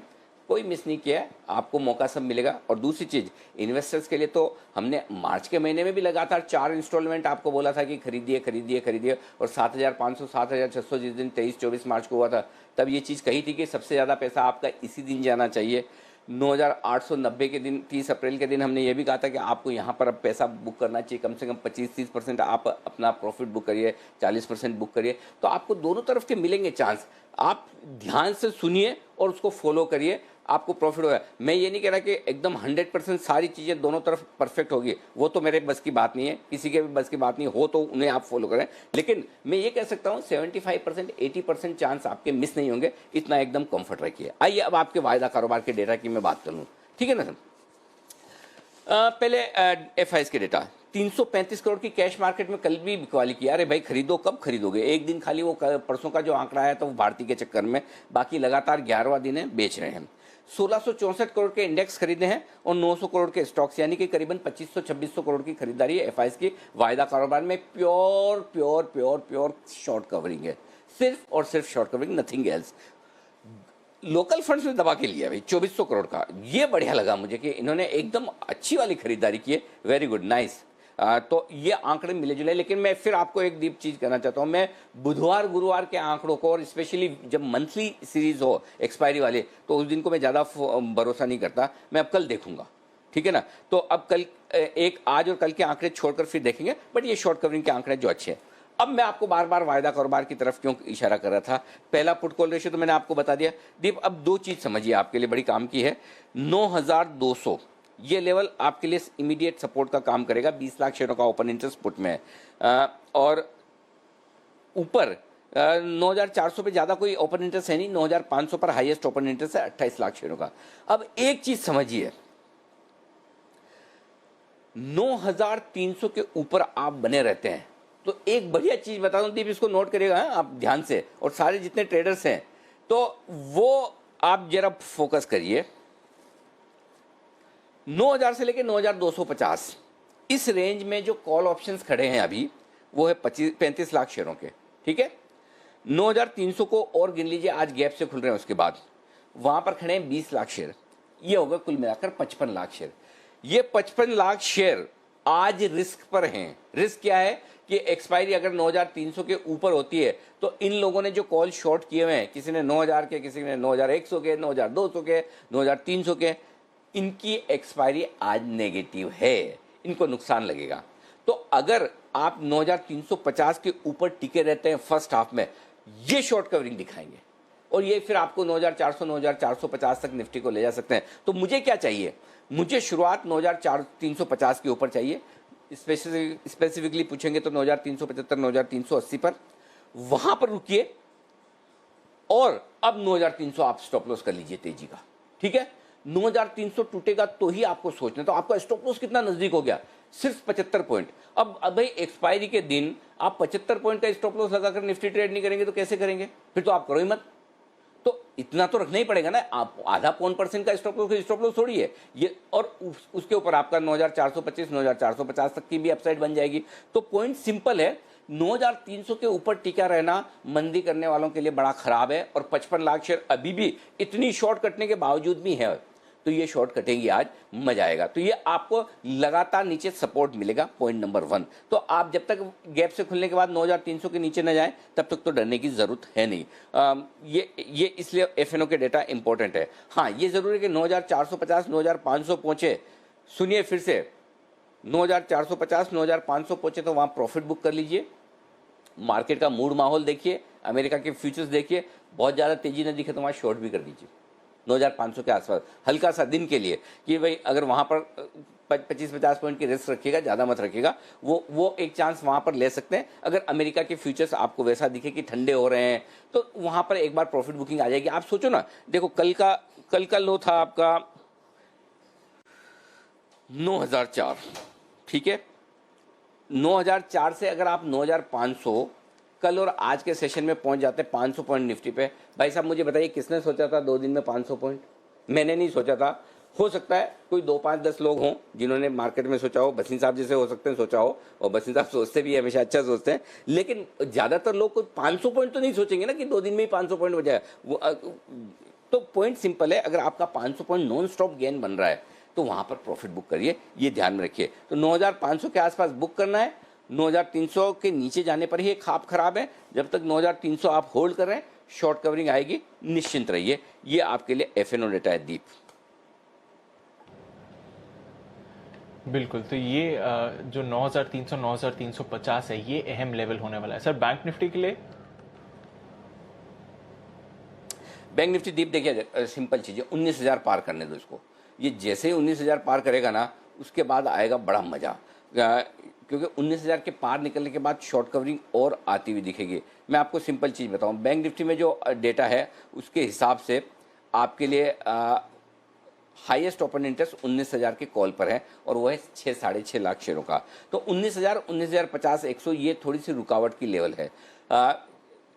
A: कोई मिस नहीं किया, आपको मौका सब मिलेगा। और दूसरी चीज़, इन्वेस्टर्स के लिए तो हमने मार्च के महीने में भी लगातार 4 इंस्टॉलमेंट आपको बोला था कि खरीदिए खरीदिए खरीदिए, और 7,500 7,600 जिस दिन 23-24 मार्च को हुआ था तब ये चीज़ कही थी कि सबसे ज़्यादा पैसा आपका इसी दिन जाना चाहिए। 9,890 के दिन 30 अप्रैल के दिन हमने ये भी कहा था कि आपको यहाँ पर अब पैसा बुक करना चाहिए, कम से कम 25-30% आप अपना प्रॉफिट बुक करिए, 40% बुक करिए, तो आपको दोनों तरफ के मिलेंगे चांस। आप ध्यान से सुनिए और उसको फॉलो करिए, आपको प्रॉफिट होगा। मैं ये नहीं कह रहा कि एकदम 100% सारी चीज़ें दोनों तरफ परफेक्ट होगी, वो तो मेरे बस की बात नहीं है, किसी के भी बस की बात नहीं हो तो उन्हें आप फॉलो करें। लेकिन मैं ये कह सकता हूँ 75% 80% चांस आपके मिस नहीं होंगे, इतना एकदम कंफर्ट रखिए। आइए अब आपके वायदा कारोबार के डेटा की मैं बात करूँ, ठीक है ना सर। पहले FIs के डेटा 335 करोड़ की कैश मार्केट में कल भी बिकवाली किया। अरे भाई खरीदो, कब खरीदोगे? एक दिन खाली वो परसों का जो आंकड़ा आया था वो भारतीय के चक्कर में, बाकी लगातार 11वां दिन है बेच रहे हैं। 1664 करोड़ के इंडेक्स खरीदे हैं और 900 करोड़ के स्टॉक्स, यानी कि करीबन 2500-2600 करोड़ की खरीदारी है एफआईएस की वायदा कारोबार में। Pure pure pure pure short covering है, सिर्फ और सिर्फ short covering, nothing else. Local funds में दबा के लिया भाई 2400 करोड़ का, ये बढ़िया लगा मुझे कि इन्होंने एकदम अच्छी वाली खरीदारी की है। Very good, nice. तो ये आंकड़े मिले जुले। लेकिन मैं फिर आपको एक डीप चीज कहना चाहता हूं, मैं बुधवार गुरुवार के आंकड़ों को, और स्पेशली जब मंथली सीरीज हो एक्सपायरी वाले, तो उस दिन को मैं ज़्यादा भरोसा नहीं करता। मैं अब कल देखूंगा, ठीक है ना। तो अब कल एक आज और कल के आंकड़े छोड़कर फिर देखेंगे, बट ये शॉर्ट कवरिंग के आंकड़े जो अच्छे हैं। अब मैं आपको बार बार वायदा कारोबार की तरफ क्यों इशारा कर रहा था? पहला पुट कॉल रेशियो तो मैंने आपको बता दिया। दीप, अब दो चीज समझिए, आपके लिए बड़ी काम की है। 9200 ये लेवल आपके लिए इमीडिएट सपोर्ट का काम करेगा। 20 लाख शेयरों का ओपन इंटरेस्ट पुट में है, और ऊपर 9400 पे ज्यादा कोई ओपन इंटरेस्ट है नहीं। 9500 पर हाईएस्ट ओपन इंटरेस्ट है 28 लाख शेयरों का। अब एक चीज समझिए, 9300 के ऊपर आप बने रहते हैं तो एक बढ़िया चीज बता दूं दीप, इसको नोट करिएगा आप ध्यान से, और सारे जितने ट्रेडर्स हैं तो वो आप जरा फोकस करिए। 9000 से लेकर 9250 इस रेंज में जो कॉल ऑप्शंस खड़े हैं अभी, वो है 35 लाख शेयरों के, ठीक है। 9300 को और गिन लीजिए, आज गैप से खुल रहे हैं, उसके बाद वहां पर खड़े हैं 20 लाख शेयर। ये होगा कुल मिलाकर 55 लाख शेयर। ये 55 लाख शेयर आज रिस्क पर हैं। रिस्क क्या है कि एक्सपायरी अगर 9300 के ऊपर होती है तो इन लोगों ने जो कॉल शॉर्ट किए हुए हैं, किसी ने 9000 के, किसी ने 9100 के, 9200 के, 9300 के, इनकी एक्सपायरी आज नेगेटिव है, इनको नुकसान लगेगा। तो अगर आप 9350 के ऊपर टिके रहते हैं फर्स्ट हाफ में, ये शॉर्ट कवरिंग दिखाएंगे और ये फिर आपको 9400 9450 तक निफ्टी को ले जा सकते हैं। तो मुझे क्या चाहिए? मुझे शुरुआत 9350 के ऊपर चाहिए। स्पेसिफिकली पूछेंगे तो 9375 9380 पर, वहां पर रुकिए, और अब 9300 आप स्टॉप लॉस कर लीजिए तेजी का, ठीक है। 9300 टूटेगा तो ही आपको सोचना। तो आपका स्टॉप लॉस कितना नजदीक हो गया? सिर्फ 75 पॉइंट। अब भाई एक्सपायरी के दिन आप 75 पॉइंट का स्टॉप लॉस लगाकर निफ्टी ट्रेड नहीं करेंगे तो कैसे करेंगे? फिर तो आप करो ही मत। तो इतना तो रखना ही पड़ेगा ना। आप आधा % का स्टॉप लॉस छोड़िए ये, और उसके ऊपर आपका 9425 9450 तक की भी अपसाइड बन जाएगी। तो पॉइंट सिंपल है, 9300 के ऊपर टिका रहना मंदी करने वालों के लिए बड़ा खराब है, और 55 लाख शेयर अभी भी इतनी शॉर्ट कटने के बावजूद भी है, तो ये शॉर्ट कटेंगी आज, मजा आएगा। तो ये आपको लगातार नीचे सपोर्ट मिलेगा, पॉइंट नंबर 1। तो आप जब तक गैप से खुलने के बाद 9300 के नीचे न जाए तब तक तो डरने की जरूरत है नहीं। ये इसलिए एफएनओ के डेटा इंपॉर्टेंट है। हाँ, ये जरूर है कि 9450 9500 पहुंचे। सुनिए फिर से, 9450 9500 पहुंचे तो वहां प्रॉफिट बुक कर लीजिए। मार्केट का मूड माहौल देखिए, अमेरिका के फ्यूचर्स देखिए, बहुत ज्यादा तेजी न दिखे तो वहां शॉर्ट भी कर दीजिए 9500 के आसपास, हल्का सा दिन के लिए, कि भाई अगर वहां पर 25-50 पॉइंट की रिस्क रखिएगा, ज्यादा मत रखिएगा। वो एक चांस वहां पर ले सकते हैं। अगर अमेरिका के फ्यूचर्स आपको वैसा दिखे कि ठंडे हो रहे हैं तो वहां पर एक बार प्रॉफिट बुकिंग आ जाएगी। आप सोचो ना, देखो कल का लो था आपका 9004, ठीक है। 9004 से अगर आप 9500 कल और आज के सेशन में पहुंच जाते 500 पॉइंट निफ्टी पे, भाई साहब मुझे बताइए किसने सोचा था 2 दिन में 500 पॉइंट? मैंने नहीं सोचा था। हो सकता है कोई 2, 5, 10 लोग हों जिन्होंने मार्केट में सोचा हो, बसिन साहब जैसे हो सकते हैं सोचा हो, और बसिन साहब सोचते भी हमेशा अच्छा सोचते हैं, लेकिन ज्यादातर लोग कोई 500 पॉइंट तो नहीं सोचेंगे ना कि 2 दिन में ही 500 पॉइंट हो जाए। तो पॉइंट सिंपल है, अगर आपका 500 पॉइंट नॉन स्टॉप गेन बन रहा है तो वहां पर प्रॉफिट बुक करिए, ये ध्यान में रखिए। तो 9500 के आसपास बुक करना है। 9300 के नीचे जाने पर ही खाप खराब है। जब तक 9300 आप होल्ड कर रहे हैं, शॉर्ट कवरिंग आएगी, निश्चिंत रहिए। ये आपके लिए एफएनओ डेटा है दीप।
B: बिल्कुल। तो ये जो 9300 9350 है, ये अहम लेवल होने वाला है। सर बैंक निफ्टी के लिए?
A: बैंक निफ्टी दीप देखिए, सिंपल चीज है, 19000 पार करने दो इसको। ये जैसे ही 19000 पार करेगा ना, उसके बाद आएगा बड़ा मजा, क्योंकि 19000 के पार निकलने के बाद शॉर्ट कवरिंग और आती हुई दिखेगी। मैं आपको सिंपल चीज़ बताऊं, बैंक निफ्टी में जो डेटा है उसके हिसाब से आपके लिए हाईएस्ट ओपन इंटरेस्ट 19,000 के कॉल पर है और वो है 6-6.5 लाख शेयरों का। तो 19,000, 19,050, 100 ये थोड़ी सी रुकावट की लेवल है।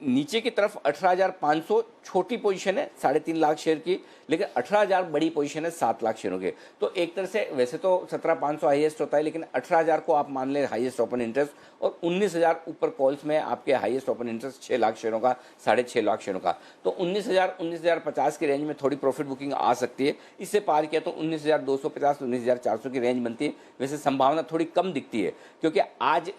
A: नीचे की तरफ 18,500 छोटी पोजीशन है 3.5 लाख शेयर की, लेकिन 18,000 बड़ी पोजीशन है 7 लाख शेयरों के। तो एक तरह से वैसे तो 17,500 हाईएस्ट होता है, लेकिन 18,000 को आप मान लें हाईएस्ट ओपन इंटरेस्ट, और 19,000 ऊपर कॉल्स में आपके हाईएस्ट ओपन इंटरेस्ट 6 लाख शेयरों का, 6.5 लाख शेयरों का। तो 19,000, 19,050 की रेंज में थोड़ी प्रॉफिट बुकिंग आ सकती है। इससे पार किया तो 19,250, 19,400 की रेंज बनती है। वैसे संभावना थोड़ी कम दिखती है, क्योंकि आज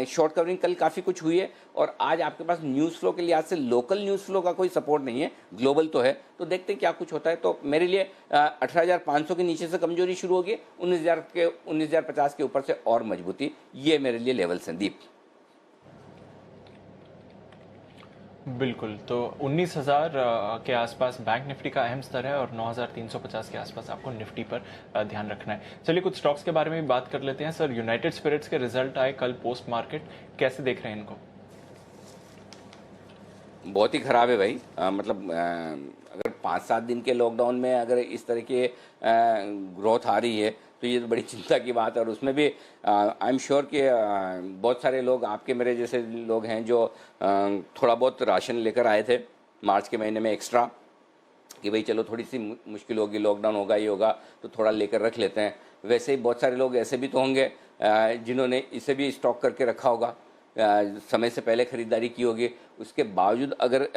A: शॉर्ट कवरिंग कल काफ़ी कुछ हुई है, और आज आपके पास न्यूज़ फ्लो के लिहाज से लोकल न्यूज़ फ्लो का कोई सपोर्ट नहीं है, ग्लोबल तो है। तो देखते हैं क्या कुछ होता है। तो मेरे लिए 18,500 के नीचे से कमजोरी शुरू होगी, 19,050 के ऊपर से और मजबूती, ये मेरे लिए लेवल संदीप।
B: बिल्कुल, तो 19,000 के आसपास बैंक निफ्टी का अहम स्तर है और 9,350 के आसपास आपको निफ्टी पर ध्यान रखना है। चलिए कुछ स्टॉक्स के बारे में भी बात कर लेते हैं। सर, यूनाइटेड स्पिरिट्स के रिजल्ट आए कल पोस्ट मार्केट, कैसे देख रहे हैं इनको?
A: बहुत ही ख़राब है भाई। अगर 5-7 दिन के लॉकडाउन में अगर इस तरह की ग्रोथ आ रही है तो ये तो बड़ी चिंता की बात है। और उसमें भी आई एम श्योर कि बहुत सारे लोग आपके मेरे जैसे लोग हैं जो थोड़ा बहुत राशन लेकर आए थे मार्च के महीने में एक्स्ट्रा, कि भाई चलो थोड़ी सी मुश्किल होगी, लॉकडाउन होगा, ये होगा, तो थोड़ा लेकर रख लेते हैं। वैसे ही बहुत सारे लोग ऐसे भी तो होंगे जिन्होंने इसे भी स्टॉक करके रखा होगा, समय से पहले ख़रीदारी की होगी। उसके बावजूद अगर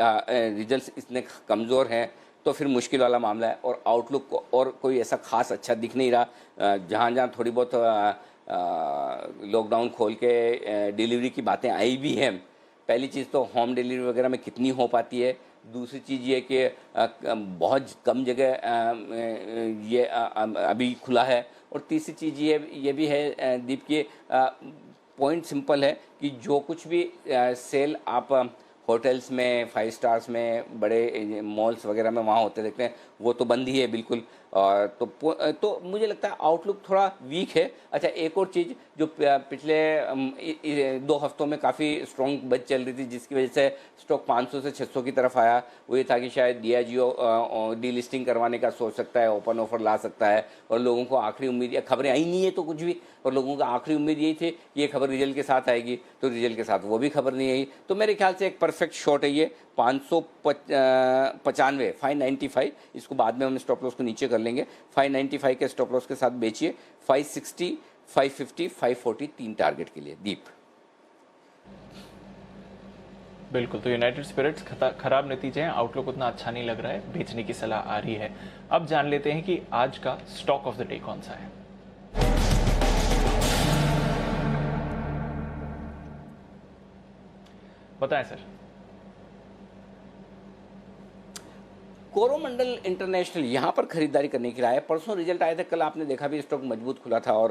A: रिजल्ट्स इतने कमज़ोर हैं तो फिर मुश्किल वाला मामला है। और आउटलुक को और कोई ऐसा खास अच्छा दिख नहीं रहा। जहाँ जहाँ थोड़ी बहुत लॉकडाउन खोल के डिलीवरी की बातें आई भी हैं, पहली चीज़ तो होम डिलीवरी वगैरह में कितनी हो पाती है, दूसरी चीज़ ये कि बहुत कम जगह ये अभी खुला है, और तीसरी चीज़ ये भी है दीप की, पॉइंट सिंपल है कि जो कुछ भी सेल आप होटल्स में, 5 स्टार्स में, बड़े मॉल्स वगैरह में वहाँ होते देखते हैं, वो तो बंद ही है बिल्कुल। तो मुझे लगता है आउटलुक थोड़ा वीक है। अच्छा, एक और चीज़ जो पिछले 2 हफ्तों में काफ़ी स्ट्रॉन्ग बच चल रही थी, जिसकी वजह से स्टॉक 500 से 600 की तरफ आया, वो ये था कि शायद डियाजियो डीलिस्टिंग करवाने का सोच सकता है, ओपन ऑफर ला सकता है, और लोगों को आखिरी उम्मीद, या खबरें आई नहीं है तो कुछ भी, और लोगों का आखिरी उम्मीद यही थी कि ये खबर रिजल्ट के साथ आएगी, तो रिजल्ट के साथ वो भी खबर नहीं आई। तो मेरे ख्याल से एक परफेक्ट शॉट है ये 595, 595, इसको बाद में हम स्टॉप लॉस को नीचे कर लेंगे। 595 के स्टॉप लॉस के साथ बेचिए। 560, 550, 540 3 टारगेट के लिए दीप।
B: बिल्कुल, तो यूनाइटेड स्पिरिट्स खराब नतीजे हैं, आउटलुक उतना अच्छा नहीं लग रहा है, बेचने की सलाह आ रही है। अब जान लेते हैं कि आज का स्टॉक ऑफ द डे कौन सा है। बताएं सर।
A: कोरोमंडल इंटरनेशनल यहाँ पर खरीदारी करने की राय है। परसों रिजल्ट आए थे, कल आपने देखा भी स्टॉक मजबूत खुला था और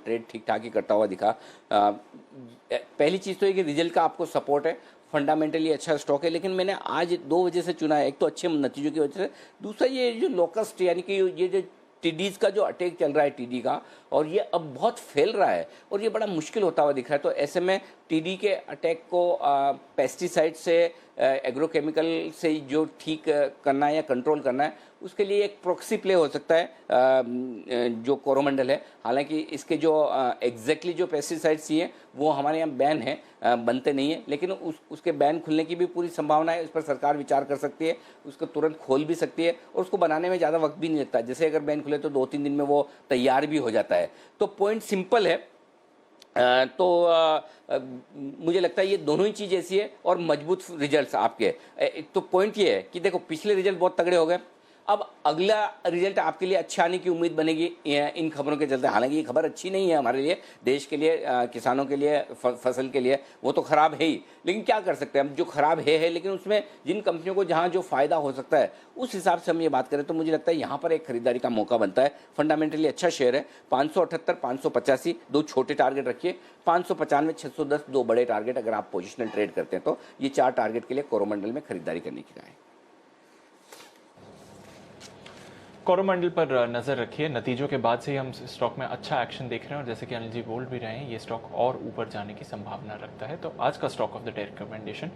A: ट्रेड ठीक ठाक ही करता हुआ दिखा। पहली चीज़ तो ये कि रिजल्ट का आपको सपोर्ट है, फंडामेंटली अच्छा स्टॉक है, लेकिन मैंने आज 2 वजह से चुना है। एक तो अच्छे नतीजों की वजह से, दूसरा ये जो लोकस्ट यानी कि ये जो टिडीज का जो अटैक चल रहा है, टीडी का, और ये अब बहुत फैल रहा है और ये बड़ा मुश्किल होता हुआ दिख रहा है। तो ऐसे में टीडी के अटैक को पेस्टिसाइड से, एग्रोकेमिकल से जो ठीक करना है या कंट्रोल करना है, उसके लिए एक प्रॉक्सी प्ले हो सकता है जो कोरोमंडल है। हालांकि इसके जो एग्जैक्टली जो पेस्टिसाइड्स हैं वो हमारे यहाँ बैन है, बनते नहीं है, लेकिन उसके बैन खुलने की भी पूरी संभावना है। उस पर सरकार विचार कर सकती है, उसको तुरंत खोल भी सकती है, और उसको बनाने में ज़्यादा वक्त भी नहीं लगता। जैसे अगर बैन खुले तो 2-3 दिन में वो तैयार भी हो जाता है। तो पॉइंट सिंपल है। मुझे लगता है ये दोनों ही चीज़ ऐसी है, और मजबूत रिजल्ट्स आपके। तो पॉइंट ये है कि देखो, पिछले रिजल्ट बहुत तगड़े हो गए, अब अगला रिजल्ट आपके लिए अच्छा आने की उम्मीद बनेगी इन खबरों के चलते। हालांकि ये खबर अच्छी नहीं है हमारे लिए, देश के लिए, किसानों के लिए, फसल के लिए, वो तो ख़राब है ही, लेकिन क्या कर सकते हैं हम। जो खराब है, लेकिन उसमें जिन कंपनियों को जहाँ जो फ़ायदा हो सकता है, उस हिसाब से हम ये बात करें तो मुझे लगता है यहाँ पर एक खरीदारी का मौका बनता है। फंडामेंटली अच्छा शेयर है। 578, 585 2 छोटे टारगेट रखिए, 595, 610 2 बड़े टारगेट। अगर आप पोजिशनल ट्रेड करते हैं तो ये 4 टारगेट के लिए कोरोमंडल में खरीदारी करने की राय है।
B: कोरोमंडल पर नजर रखिए। नतीजों के बाद से ही हम स्टॉक में अच्छा एक्शन देख रहे हैं और जैसे कि अनिल जी बोल भी रहे हैं, ये स्टॉक और ऊपर जाने की संभावना रखता है। तो आज का stock of the day recommendation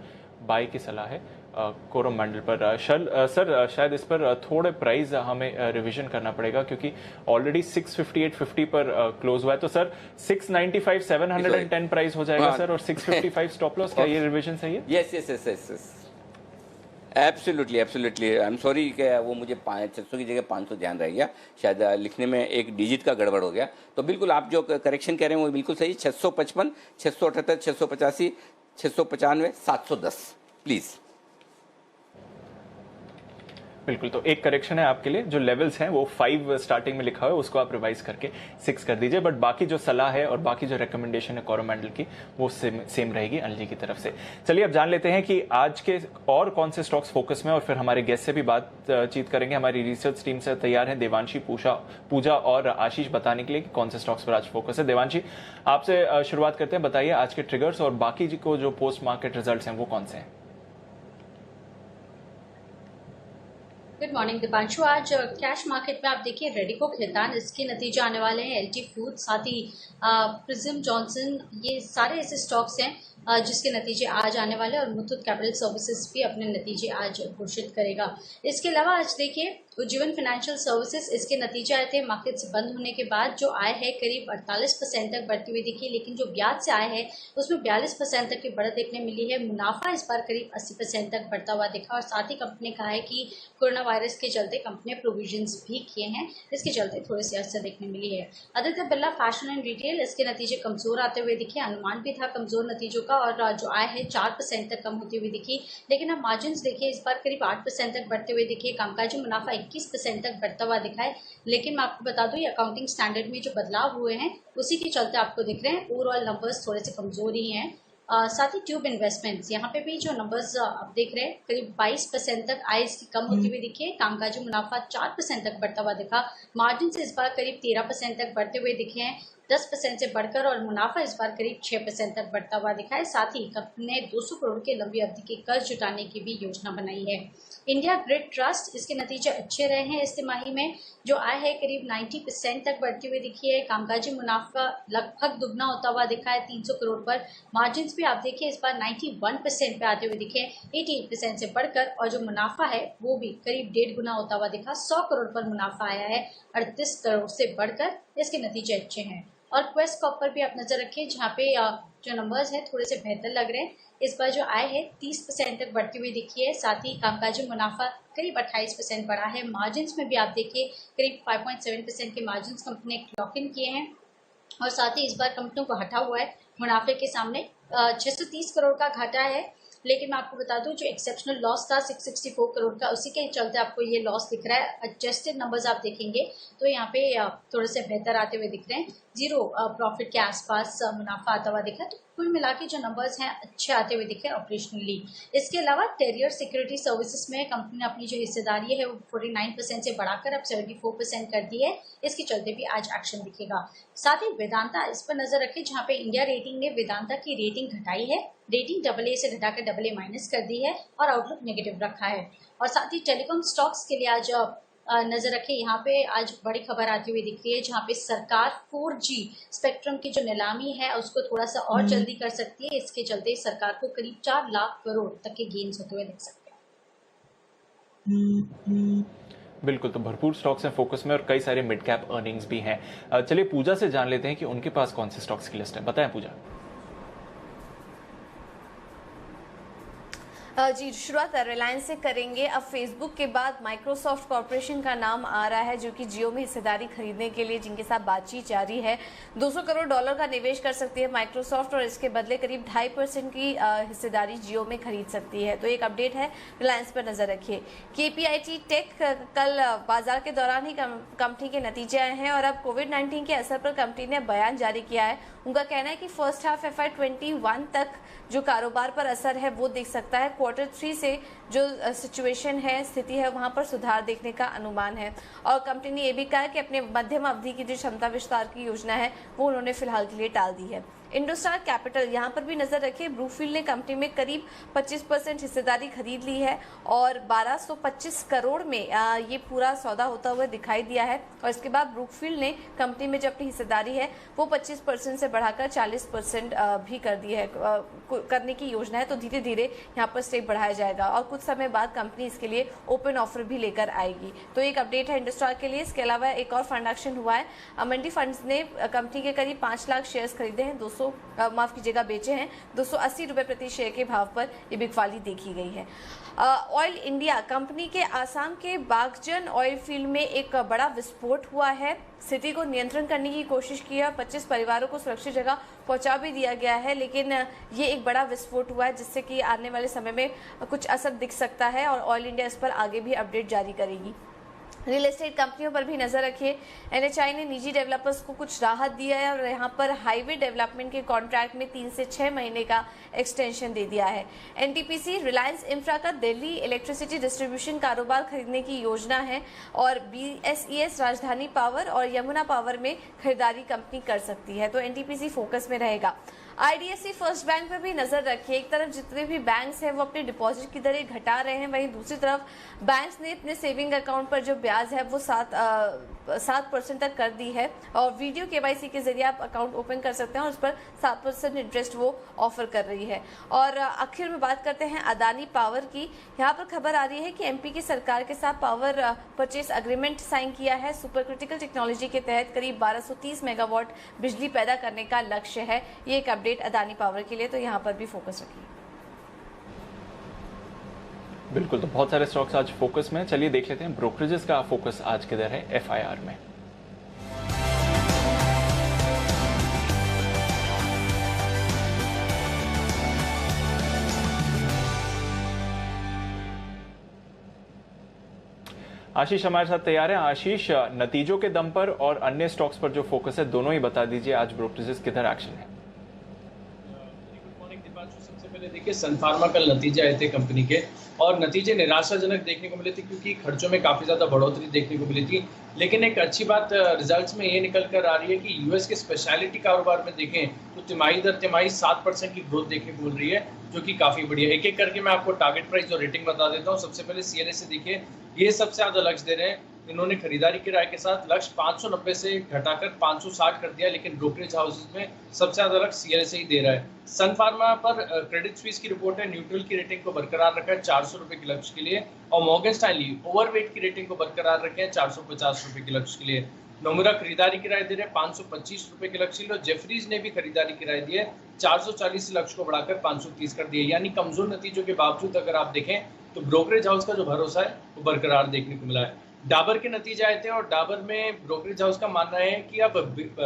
B: bye की सलाह है कोरोमंडल पर। सर शायद इस पर थोड़े प्राइस हमें रिवीजन करना पड़ेगा क्योंकि ऑलरेडी 658.50 पर क्लोज हुआ है। तो सर 695 710 प्राइस हो जाएगा सर, और 655 स्टॉप लॉस, क्या ये रिवीजन सही है?
A: Yes yes yes yes yes, absolutely absolutely. I am sorry कि वो मुझे 600 की जगह 500 ध्यान रह गया, शायद लिखने में एक डिजिट का गड़बड़ हो गया। तो बिल्कुल आप जो करेक्शन कह रहे हैं वो बिल्कुल सही। 655, 678, 685, 695, 710 प्लीज़।
B: बिल्कुल, तो एक करेक्शन है आपके लिए, जो लेवल्स हैं वो 5 स्टार्टिंग में लिखा हुआ है उसको आप रिवाइज करके 6 कर दीजिए, बट बाकी जो सलाह है और बाकी जो रिकमेंडेशन है कोरोमंडल की वो सेम रहेगी अनिल जी की तरफ से। चलिए अब जान लेते हैं कि आज के और कौन से स्टॉक्स फोकस में, और फिर हमारे गेस्ट से भी बातचीत करेंगे। हमारी रिसर्च टीम से तैयार है देवांशी, पूजा और आशीष बताने के लिए कि कौन से स्टॉक्स पर आज फोकस है। देवांशी, आपसे शुरुआत करते हैं, बताइए आज के ट्रिगर्स और बाकी को जो पोस्ट मार्केट रिजल्ट हैं वो कौन से हैं?
C: Good morning Deepanshu. आज कैश मार्केट में आप देखिए रेडिको खितान, इसके नतीजे आने वाले हैं। एलटी फूड, साथ ही प्रिज्म जॉनसन, ये सारे ऐसे स्टॉक्स हैं जिसके नतीजे आज आने वाले हैं, और मुथूट कैपिटल सर्विसेज भी अपने नतीजे आज घोषित करेगा। इसके अलावा आज देखिए उज्जीवन फाइनेंशियल सर्विसेज, इसके नतीजे आए थे मार्केट से बंद होने के बाद। जो आय है करीब 48% तक बढ़ती हुई दिखी, लेकिन जो ब्याज से आय है उसमें 42% तक की बढ़त देखने मिली है। मुनाफा इस बार करीब 80% तक बढ़ता हुआ दिखा, और साथ ही कंपनी ने कहा है कि कोरोना वायरस के चलते कंपनी ने प्रोविजंस भी किए हैं, इसके चलते थोड़ी सी असर देखने मिली है। Aditya Birla fashion and retail, इसके नतीजे कमजोर आते हुए दिखे, अनुमान भी था कमजोर नतीजों का, और जो आय है 4% तक कम होती हुई दिखी। लेकिन अब मार्जिन देखिए इस बार करीब 8% तक बढ़ते हुए दिखे। कामकाजी मुनाफा 21% तक बढ़ता हुआ दिखा है। लेकिन मैं आपको बता दूं ये अकाउंटिंग स्टैंडर्ड में जो बदलाव हुए हैं उसी के चलते आपको दिख रहे हैं, ओवरऑल नंबर्स थोड़े से कमजोर ही हैं। साथ ही ट्यूब इन्वेस्टमेंट्स, यहाँ पे भी जो नंबर्स आप देख रहे हैं करीब 22% तक आय इसकी कम होती हुई दिखी है। कामकाजी मुनाफा 4% तक बढ़ता हुआ दिखा। मार्जिन से इस बार करीब 13% तक बढ़ते हुए दिखे हैं, 10% से बढ़कर, और मुनाफा इस बार करीब 6% तक बढ़ता हुआ दिखा है। साथ ही कंपनी ने 200 करोड़ के लंबी अवधि के कर्ज जुटाने की भी योजना बनाई है। इंडिया ग्रिड ट्रस्ट, इसके नतीजे अच्छे रहे हैं इस तिमाही में। जो आय है करीब 90% तक बढ़ती हुई दिखी है। कामकाजी मुनाफा लगभग दुगना होता हुआ दिखा है 300 करोड़ पर। मार्जिन भी आप देखिए इस बार 91% पे आते हुए दिखे, 88% से बढ़कर, और जो मुनाफा है वो भी करीब 1.5 गुना होता हुआ दिखा। 100 करोड़ पर मुनाफा आया है, 38 करोड़ से बढ़कर, इसके नतीजे अच्छे हैं। और क्वेस्ट कॉप पर भी आप नजर रखिए, जहाँ पे जो नंबर्स हैं थोड़े से बेहतर लग रहे हैं। इस बार जो आय है 30% तक बढ़ती हुई दिखी है। साथ ही कामकाजी मुनाफा करीब 28% बढ़ा है। मार्जिन में भी आप देखिए करीब 5.7% के मार्जिन कंपनी ने क्लॉक इन किए हैं, और साथ ही इस बार कंपनियों को हटा हुआ है मुनाफे के सामने 630 करोड़ का घाटा है। लेकिन मैं आपको बता दूं जो एक्सेप्शनल लॉस था 664 करोड़ का, उसी के चलते आपको ये लॉस दिख रहा है। एडजस्टेड नंबर्स आप देखेंगे तो यहाँ पे थोड़े से बेहतर आते हुए दिख रहे हैं, 0 प्रॉफिट के आसपास मुनाफा आता हुआ दिख रहा है। तो कुल मिला के जो नंबर्स हैं अच्छे आते हुए दिखे ऑपरेशनली। इसके अलावा टेरियर सिक्योरिटी सर्विसेज में कंपनी ने अपनी जो हिस्सेदारी है वो 49% से बढ़ाकर अब 74% कर दी है, इसके चलते भी आज एक्शन दिखेगा। साथ ही वेदांता, इस पर नजर रखें, जहाँ पे इंडिया रेटिंग ने वेदांता की रेटिंग घटाई है, रेटिंग AA से घटाकर AA- कर दी है, और आउटलुक नेगेटिव रखा है। और साथ ही टेलीकॉम स्टॉक्स के लिए आज नजर रखें, यहाँ पे आज बड़ी खबर आती हुई दिख रही है, जहाँ पे सरकार 4G स्पेक्ट्रम की जो नीलामी है उसको थोड़ा सा और जल्दी कर सकती है। इसके चलते सरकार को करीब 4 लाख करोड़ तक के गेन्स होते हुए दिख सकते हैं।
B: बिल्कुल, तो भरपूर स्टॉक्स हैं फोकस में और कई सारे मिड कैप अर्निंग्स भी हैं। चलिए पूजा से जान लेते हैं कि उनके पास कौन से स्टॉक्स की लिस्ट है। बताएं पूजा।
D: जी, शुरुआत रिलायंस से करेंगे। अब फेसबुक के बाद माइक्रोसॉफ्ट कॉर्पोरेशन का नाम आ रहा है, जो कि जियो में हिस्सेदारी खरीदने के लिए जिनके साथ बातचीत जारी है। $200 करोड़ का निवेश कर सकती है माइक्रोसॉफ्ट, और इसके बदले करीब 2.5% की हिस्सेदारी जियो में खरीद सकती है। तो एक अपडेट है, रिलायंस पर नजर रखिए। KPIT टेक, कल बाजार के दौरान ही कंपनी के नतीजे आए हैं, और अब कोविड-19 के असर पर कंपनी ने बयान जारी किया है। उनका कहना है कि फर्स्ट हाफ FY21 तक जो कारोबार पर असर है वो दिख सकता है। Q3 से जो सिचुएशन है, स्थिति है, वहां पर सुधार देखने का अनुमान है। और कंपनी ने यह भी कहा कि अपने मध्यम अवधि की जो क्षमता विस्तार की योजना है वो उन्होंने फिलहाल के लिए टाल दी है। इंडोस्टार कैपिटल, यहाँ पर भी नजर रखिए, ब्रूकफील्ड ने कंपनी में करीब 25% हिस्सेदारी खरीद ली है और 1225 करोड़ में ये पूरा सौदा होता हुआ दिखाई दिया है। और इसके बाद ब्रूकफील्ड ने कंपनी में जो अपनी हिस्सेदारी है वो 25% से बढ़ाकर 40% भी कर दी है, करने की योजना है। तो धीरे धीरे यहाँ पर स्टेक बढ़ाया जाएगा और कुछ समय बाद कंपनी इसके लिए ओपन ऑफर भी लेकर आएगी। तो एक अपडेट है इंडोस्टार के लिए। इसके अलावा एक और फंड एक्शन हुआ है, मंडी फंड्स ने कंपनी के करीब 5 लाख शेयर्स खरीदे हैं, बेचे हैं, 280 रुपए प्रति शेयर के भाव पर ये बिकवाली देखी गई है। ऑयल इंडिया कंपनी के आसाम के बागजन ऑयल फील्ड में एक बड़ा विस्फोट हुआ है। स्थिति को नियंत्रण करने की कोशिश की है, 25 परिवारों को सुरक्षित जगह पहुंचा भी दिया गया है, लेकिन ये एक बड़ा विस्फोट हुआ है जिससे कि आने वाले समय में कुछ असर दिख सकता है और ऑयल इंडिया इस पर आगे भी अपडेट जारी करेगी। रियल एस्टेट कंपनियों पर भी नजर रखिए। एनएचआई ने निजी डेवलपर्स को कुछ राहत दिया है और यहाँ पर हाईवे डेवलपमेंट के कॉन्ट्रैक्ट में 3 से 6 महीने का एक्सटेंशन दे दिया है। एनटीपीसी रिलायंस इंफ्रा का दिल्ली इलेक्ट्रिसिटी डिस्ट्रीब्यूशन कारोबार खरीदने की योजना है और बीएसईएस राजधानी पावर और यमुना पावर में खरीदारी कंपनी कर सकती है, तो एनटीपीसी फोकस में रहेगा। आईडीएफसी फर्स्ट बैंक पर भी नजर रखिए। एक तरफ जितने भी बैंक्स हैं वो अपने डिपॉजिट की दरें घटा रहे हैं, वहीं दूसरी तरफ बैंक्स ने अपने सेविंग अकाउंट पर जो ब्याज है वो 7% तक कर दी है और वीडियो केवाईसी के जरिए आप अकाउंट ओपन कर सकते हैं और उस पर 7% इंटरेस्ट वो ऑफर कर रही है। और आखिर में बात करते हैं अदानी पावर की। यहाँ पर खबर आ रही है कि एमपी की सरकार के साथ पावर परचेज अग्रीमेंट साइन किया है। सुपर क्रिटिकल टेक्नोलॉजी के तहत करीब 1230 मेगावाट बिजली पैदा करने का लक्ष्य है। ये एक अपडेट अदानी पावर के लिए, तो यहाँ पर भी फोकस रखिए।
B: बिल्कुल, तो बहुत सारे स्टॉक्स आज फोकस में। चलिए देख लेते हैं ब्रोकरेजेस का फोकस आज किधर है एफआईआर में। आशीष हमारे साथ तैयार है। आशीष, नतीजों के दम पर और अन्य स्टॉक्स पर जो फोकस है दोनों ही बता दीजिए, आज ब्रोकरेजेस किधर एक्शन है?
E: सबसे पहले देखिए सन फार्मा कल नतीजे आए थे कंपनी के और नतीजे निराशाजनक देखने को मिले थे क्योंकि खर्चों में काफी ज्यादा बढ़ोतरी देखने को मिली थी। लेकिन एक अच्छी बात रिजल्ट्स में ये निकल कर आ रही है कि यूएस के स्पेशलिटी कारोबार में देखें तो तिमाही दर तिमाही 7% की ग्रोथ देखने को मिल रही है, जो कि काफी बढ़िया। एक एक करके मैं आपको टारगेट प्राइस और रेटिंग बता देता हूँ। सबसे पहले सीएलए से देखिए, ये सबसे ज्यादा लक्ष्य दे रहे हैं। इन्होंने खरीदारी की राय के साथ लक्ष्य 590 से घटाकर 560 कर दिया, लेकिन ब्रोकरेज हाउसेज में सबसे ज्यादा लक्ष्य सीएलए से ही दे रहा है। सन फार्मा पर क्रेडिट स्विस की रिपोर्ट है, न्यूट्रल की रेटिंग को बरकरार रखा है 400 रुपए के लक्ष्य के लिए और मॉर्गन स्टैनली ओवरवेट की रेटिंग को बरकरार रखे हैं 450 रुपए के लक्ष्य के लिए। नोमुरा खरीदारी की राय दे रहे हैं 525 रुपए के लक्ष्य के लिए और जेफरीज ने भी खरीदारी की राय दी है 440 लक्ष्य को बढ़ाकर 530 कर दिए। यानी कमजोर नतीजों के बावजूद अगर आप देखें तो ब्रोकरेज हाउस का जो भरोसा है वो बरकरार देखने को मिला है। डाबर के नतीजे आए थे और डाबर में ब्रोकरेज हाउस का मानना है कि अब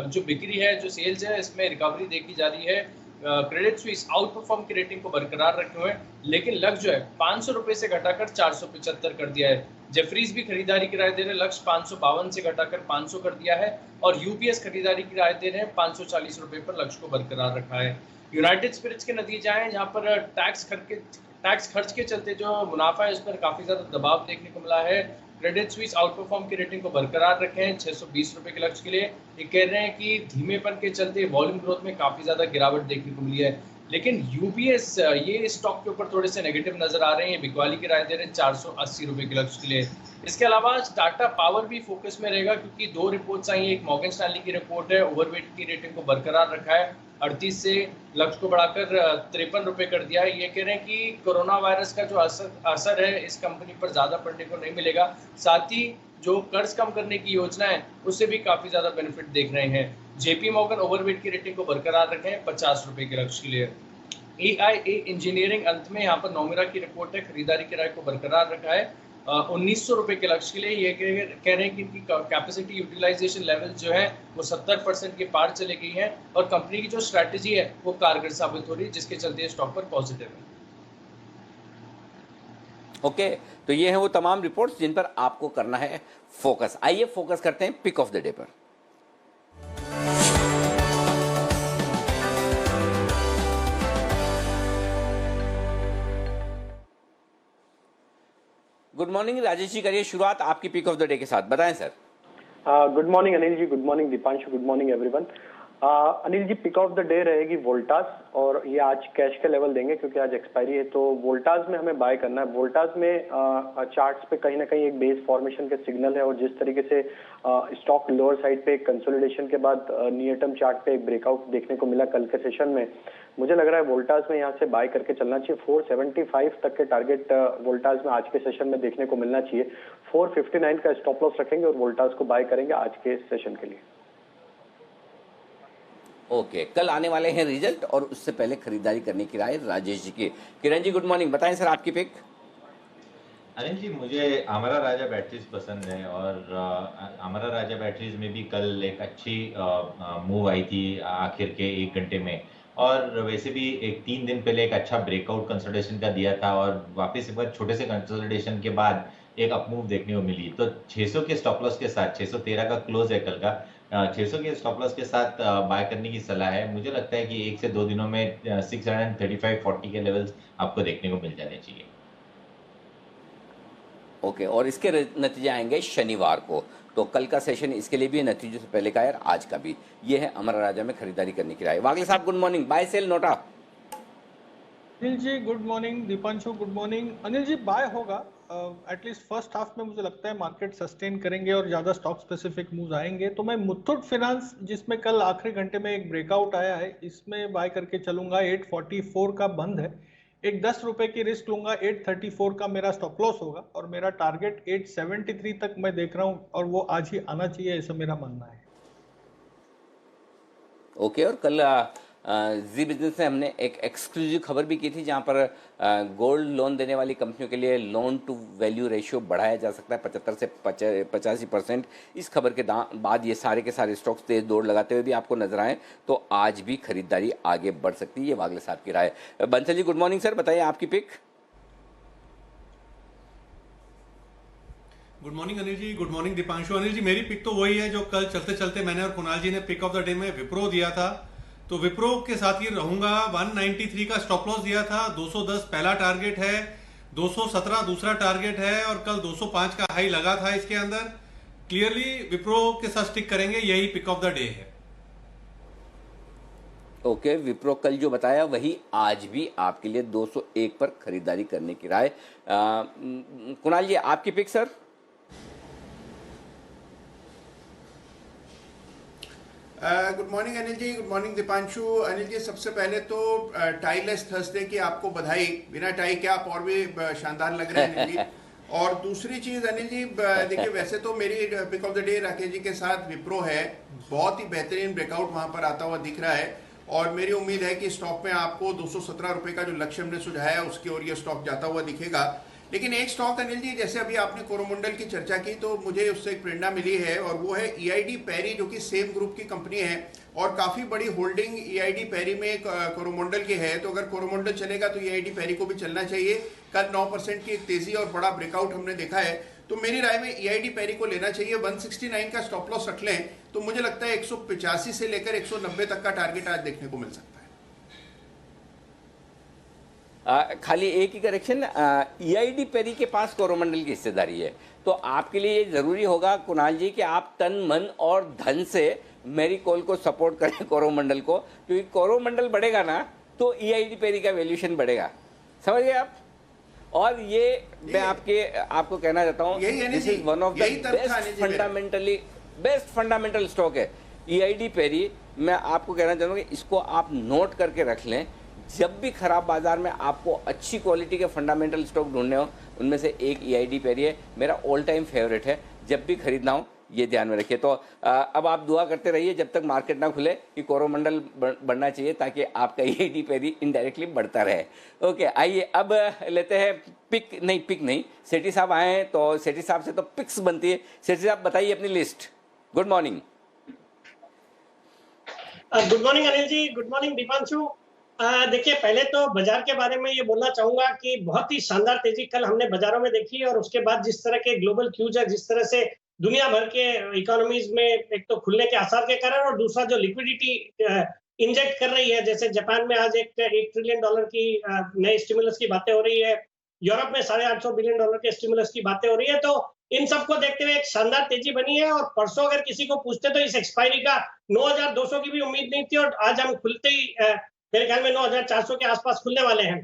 E: जो बिक्री है, जो सेल्स है, इसमें रिकवरी देखी जा रही है। क्रेडिट स्विस आउट परफॉर्म की रेटिंग को बरकरार रखे हुए हैं, लेकिन लक्ष्य जो है 500 रुपए से घटाकर 475 कर दिया है। जेफरीज भी खरीदारी की राय दे रहे हैं, लक्ष्य 552 से घटाकर 500 कर दिया है और यूपीएस खरीदारी की राय दे रहे हैं 540 रुपए पर लक्ष्य को बरकरार रखा है। यूनाइटेड स्पिरिट्स के नतीजे आए जहां पर टैक्स खर्च के चलते जो मुनाफा है उस पर काफी ज्यादा दबाव देखने को मिला है। क्रेडिट स्विस आउट परफॉर्म की रेटिंग को बरकरार रखे हैं 620 रुपए के लक्ष्य के लिए। ये कह रहे हैं कि धीमेपन के चलते वॉल्यूम ग्रोथ में काफी ज्यादा गिरावट देखने को मिली है, लेकिन यूपीएस ये स्टॉक के ऊपर थोड़े से नेगेटिव नजर आ रहे हैं। बिकवाली की राय दे रहे हैं 480 रुपए के लक्ष्य के लिए। इसके अलावा टाटा पावर भी फोकस में रहेगा क्योंकि 2 रिपोर्ट्स आई हैं। एक मॉर्गन स्टैनली की रिपोर्ट है, ओवरवेट की रेटिंग को बरकरार रखा है 38 से लक्ष्य को बढ़ाकर 53 रुपए कर दिया है। ये कह रहे हैं कि कोरोना वायरस का जो असर है इस कंपनी पर ज्यादा पड़ने को नहीं मिलेगा, साथ ही जो कर्ज कम करने की योजना है उससे भी काफी ज्यादा बेनिफिट देख रहे हैं। जेपी मॉर्गन ओवरवेट की रेटिंग को बरकरार रखे हैं 50 रुपए के लक्ष्य के लिए। एआईए इंजीनियरिंग अंत में यहाँ पर नोमिरा की रिपोर्ट है, खरीदारी की राय को बरकरार रखा है 1900 रुपए के लक्ष्य के लिए। ये कह रहे हैं कि इनकी कैपेसिटी यूटिलाइजेशन लेवल जो है वो 70% के पार चले गई है और कंपनी की जो स्ट्रैटेजी है वो कारगर साबित हो रही है, जिसके चलते स्टॉक पर पॉजिटिव है।
A: ओके, तो ये हैं वो तमाम रिपोर्ट्स जिन पर आपको करना है फोकस। आइए फोकस करते हैं पिक ऑफ द डे पर। गुड मॉर्निंग राजेश जी, करिए शुरुआत आपकी पिक ऑफ द डे के साथ, बताएं सर।
F: Good morning Anil ji, good morning Deepanshu, good morning everyone. Anil ji, pick of the day रहेगी वोल्टास, और ये आज कैश के लेवल देंगे क्योंकि आज एक्सपायरी है, तो वोल्टास में हमें बाय करना है। वोल्टास में चार्ट्स पे कहीं ना कहीं एक बेस फॉर्मेशन के सिग्नल है, और जिस तरीके से स्टॉक लोअर साइड पे कंसोलिडेशन के बाद नियर टर्म चार्ट पे एक ब्रेकआउट देखने को मिला कल के सेशन में, मुझे लग रहा है वोल्टास में यहाँ से बाय करके चलना चाहिए। 475 तक के टारगेट वोल्टास में आज के सेशन में देखने को मिलना चाहिए। 459 का स्टॉप लॉस रखेंगे और वोल्टास को बाय करेंगे आज के सेशन के लिए।
A: ओके, कल आने वाले हैं रिजल्ट और उससे पहले खरीदारी करने की राय राजेश जी की। किरण जी गुड मॉर्निंग, बताएं सर आपकी पिक।
G: अनिल जी, मुझे अमरा राजा बैटरीज पसंद है, और अमरा राजा बैटरीज में भी कल एक अच्छी मूव आई थी आखिर के 1 घंटे में, और वैसे भी एक 3 दिन पहले एक अच्छा ब्रेकआउट कंसोलिडेशन का दिया था, और वापस एक बार छोटे से कंसोलिडेशन के बाद एक अपमूव देखने को मिली। तो 600 के स्टॉप लॉस के साथ, 613 का क्लोज है कल का, 600 के स्टॉप लॉस के साथ बाय करने की सलाह है। मुझे लगता है कि 1 से 2 दिनों में 635-40 के लेवल्स आपको देखने को मिल जाने चाहिए।
A: ओके, और इसके नतीजे आएंगे शनिवार को, तो कल का सेशन इसके लिए भी नतीजों से पहले का है, आज का भी। ये है अमरा राजा में खरीदारी करने की राय। वागले साहब गुड मॉर्निंग, बाय सेल नोटा।
H: Anil ji good morning, Deepanshu good morning. Anil ji बाय होगा, एटलीस्ट फर्स्ट हाफ में मुझे लगता है मार्केट सस्टेन करेंगे और ज्यादा स्टॉक स्पेसिफिक मूव्स आएंगे, तो मैं मुथूट फाइनेंस जिसमें कल आखिरी घंटे में एक ब्रेकआउट आया है, इसमें बाय करके चलूंगा। 844 का बंद है, एक 10 रुपए की रिस्क लूंगा। 834 का मेरा स्टॉप लॉस होगा, और मेरा टारगेट 873 तक मैं देख रहा हूं, और वो आज ही आना चाहिए, ऐसा मेरा मानना है।
A: ओके, और कल जी बिजनेस में हमने एक एक्सक्लूसिव खबर भी की थी जहां पर गोल्ड लोन देने वाली कंपनियों के लिए लोन टू वैल्यू रेशियो बढ़ाया जा सकता है 75 से 85%। इस खबर के बाद ये सारे के सारे स्टॉक्स तेज दौड़ लगाते हुए भी आपको नजर आए, तो आज भी खरीदारी आगे बढ़ सकती है। ये वागले साहब की राय। Bansal ji good morning sir, बताइए आपकी pick.
I: Good morning Anil ji, good morning Deepanshu. Anil जी मेरी पिक तो वही है जो कल चलते चलते मैंने और कुणाल जी ने पिक ऑफ द डे में विप्रो दिया था, तो विप्रो के साथ ही रहूंगा। 193 का स्टॉप लॉस दिया था, 210 पहला टारगेट है, 217 दूसरा टारगेट है, और कल 205 का हाई लगा था इसके अंदर। क्लियरली विप्रो के साथ स्टिक करेंगे, यही पिक ऑफ द डे है।
A: ओके, विप्रो कल जो बताया वही आज भी आपके लिए 201 पर खरीदारी करने की राय। कुणाल जी आपकी pick sir.
J: Good morning Anil ji, good morning Deepanshu. Anil ji सबसे पहले तो टाईलेस थर्सडे की आपको बधाई। बिना टाई के आप और भी शानदार लग रहे हैं अनिल जी। और दूसरी चीज अनिल जी, देखिए वैसे तो मेरी pick of the day Rakesh ji के साथ विप्रो है, बहुत ही बेहतरीन ब्रेकआउट वहां पर आता हुआ दिख रहा है, और मेरी उम्मीद है कि स्टॉक में आपको 217 रुपए का जो लक्ष्य हमने सुझाया है उसकी ओर ये स्टॉक जाता हुआ दिखेगा। लेकिन एक स्टॉक अनिल जी, जैसे अभी आपने कोरोमंडल की चर्चा की तो मुझे उससे एक प्रेरणा मिली है, और वो है ईआईडी पैरी, जो कि सेम ग्रुप की कंपनी है और काफी बड़ी होल्डिंग ईआईडी पैरी में कोरोमंडल की है। तो अगर कोरोमंडल चलेगा तो ईआईडी पैरी को भी चलना चाहिए। कल 9% की एक तेजी और बड़ा ब्रेकआउट हमने देखा है, तो मेरी राय में ईआईडी पैरी को लेना चाहिए। 169 का स्टॉप लॉस रख लें तो मुझे लगता है 185 से लेकर 190 तक का टारगेट आज देखने को मिल सकता है।
A: खाली एक ही करेक्शन, ईआईडी पेरी के पास कोरोमंडल की हिस्सेदारी है, तो आपके लिए ये जरूरी होगा कुणाल जी कि आप तन मन और धन से मेरी कॉल को सपोर्ट करें कोरोमंडल को, क्योंकि कोरोमंडल बढ़ेगा ना तो ईआईडी पेरी का वैल्यूएशन बढ़ेगा। समझ गए आप? और ये मैं आपको कहना चाहता हूँ, this is one of the best fundamental stock है ईआईडी पेरी। मैं आपको कहना चाहूँगा इसको आप नोट करके रख लें। जब भी खराब बाजार में आपको अच्छी क्वालिटी के फंडामेंटल स्टॉक ढूंढने हो, उनमें से एक ईआईडी पेरी है, मेरा ऑल टाइम फेवरेट है। जब भी खरीदना हो ये ध्यान में रखिए। तो अब आप दुआ करते रहिए जब तक मार्केट ना खुले कि कोरोमंडल बढ़ना चाहिए, ताकि आपका ईआईडी पेरी इनडायरेक्टली बढ़ता रहे। ओके, आइए अब लेते हैं पिक नहीं, सेठी साहब आए हैं तो सेठी साहब से तो पिक्स बनती है। सेठी साहब बताइए अपनी list. Good morning.
K: Good morning Anil ji, good morning Deepanshu. देखिए पहले तो बाजार के बारे में ये बोलना चाहूंगा कि बहुत ही शानदार तेजी कल हमने बाजारों में देखी, और उसके बाद जिस तरह के ग्लोबल क्यूज है, जिस तरह से दुनिया भर के इकोनॉमीज में एक तो खुलने के आसार के कारण, और दूसरा जो लिक्विडिटी इंजेक्ट कर रही है, जैसे जापान में आज $1 ट्रिलियन की नए स्टिमुलस की बातें हो रही है, यूरोप में $850 बिलियन के स्टिमुलस की बातें हो रही है, तो इन सबको देखते हुए एक शानदार तेजी बनी है और परसों अगर किसी को पूछते तो इस एक्सपायरी का 9,200 की भी उम्मीद नहीं थी और आज हम खुलते ही मेरे ख्याल में 9,400 के आसपास खुलने वाले हैं।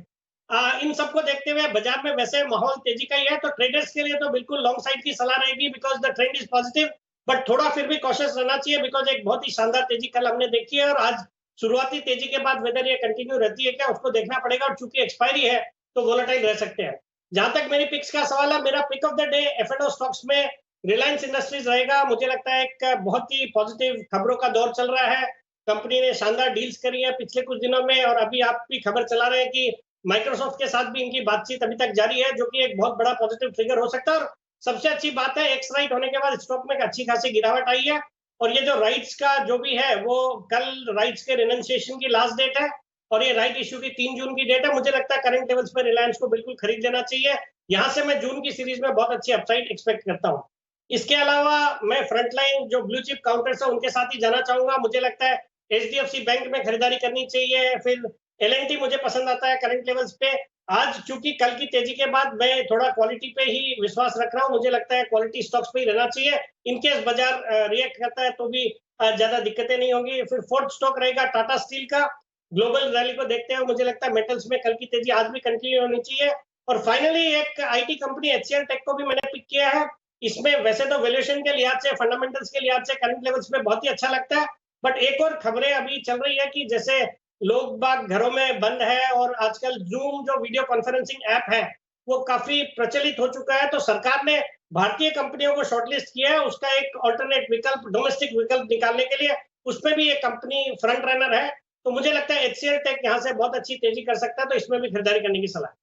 K: इन सबको देखते हुए बाजार में वैसे माहौल तेजी का ही है, तो ट्रेडर्स के लिए तो बिल्कुल लॉन्ग साइड की सलाह रहेगी because the trend is positive, but थोड़ा फिर भी कॉशियस रहना चाहिए बिकॉज एक बहुत ही शानदार तेजी कल हमने देखी है और आज शुरुआती तेजी के बाद वेदर ये कंटिन्यू रहती है क्या उसको देखना पड़ेगा और चूंकि एक्सपायरी है तो वोलेटाइल रह सकते हैं। जहां तक मेरी पिक्स का सवाल है, मेरा पिक ऑफ द डे एफ&ओ स्टॉक्स में रिलायंस इंडस्ट्रीज रहेगा। मुझे लगता है एक बहुत ही पॉजिटिव खबरों का दौर चल रहा है, कंपनी ने शानदार डील्स करी है पिछले कुछ दिनों में और अभी आप भी खबर चला रहे हैं कि माइक्रोसॉफ्ट के साथ भी इनकी बातचीत अभी तक जारी है, जो कि एक बहुत बड़ा पॉजिटिव ट्रिगर हो सकता है। और सबसे अच्छी बात है एक्स राइट होने के बाद स्टॉक में एक अच्छी खासी गिरावट आई है और ये जो राइट्स का जो भी है वो कल राइट्स के रिनंसिएशन की लास्ट डेट है और ये राइट इश्यू की 3 जून की डेट है। मुझे लगता है करंट लेवल्स पर रिलायंस को बिल्कुल खरीद लेना चाहिए। यहाँ से मैं जून की सीरीज में बहुत अच्छी अपसाइड एक्सपेक्ट करता हूँ। इसके अलावा मैं फ्रंटलाइन जो ब्लू चिप काउंटर्स है उनके साथ ही जाना चाहूंगा। मुझे लगता है HDFC बैंक में खरीदारी करनी चाहिए, फिर L&T मुझे पसंद आता है करंट लेवल्स पे। आज चूंकि कल की तेजी के बाद मैं थोड़ा क्वालिटी पे ही विश्वास रख रहा हूँ, मुझे लगता है क्वालिटी स्टॉक्स पे ही रहना चाहिए। इनकेस बाजार रिएक्ट करता है तो भी ज्यादा दिक्कतें नहीं होंगी। फिर फोर्थ स्टॉक रहेगा टाटा स्टील का। ग्लोबल रैली को देखते हुए मुझे लगता है मेटल्स में कल की तेजी आज भी कंटिन्यू होनी चाहिए। और फाइनली एक IT कंपनी HCL टेक को भी मैंने पिक किया है। इसमें वैसे तो वैल्यूएशन के लिहाज से, फंडामेंटल्स के लिहाज से करंट लेवल्स में बहुत ही अच्छा लगता है, बट एक और खबरें अभी चल रही है कि जैसे लोग बाग घरों में बंद है और आजकल जूम जो वीडियो कॉन्फ्रेंसिंग ऐप है वो काफी प्रचलित हो चुका है, तो सरकार ने भारतीय कंपनियों को शॉर्टलिस्ट किया है उसका एक ऑल्टरनेट विकल्प, डोमेस्टिक विकल्प निकालने के लिए। उसमें भी ये कंपनी फ्रंट रनर है, तो मुझे लगता है HCL टेक यहाँ से बहुत अच्छी तेजी कर सकता है, तो इसमें भी खरीदारी करने की सलाह है।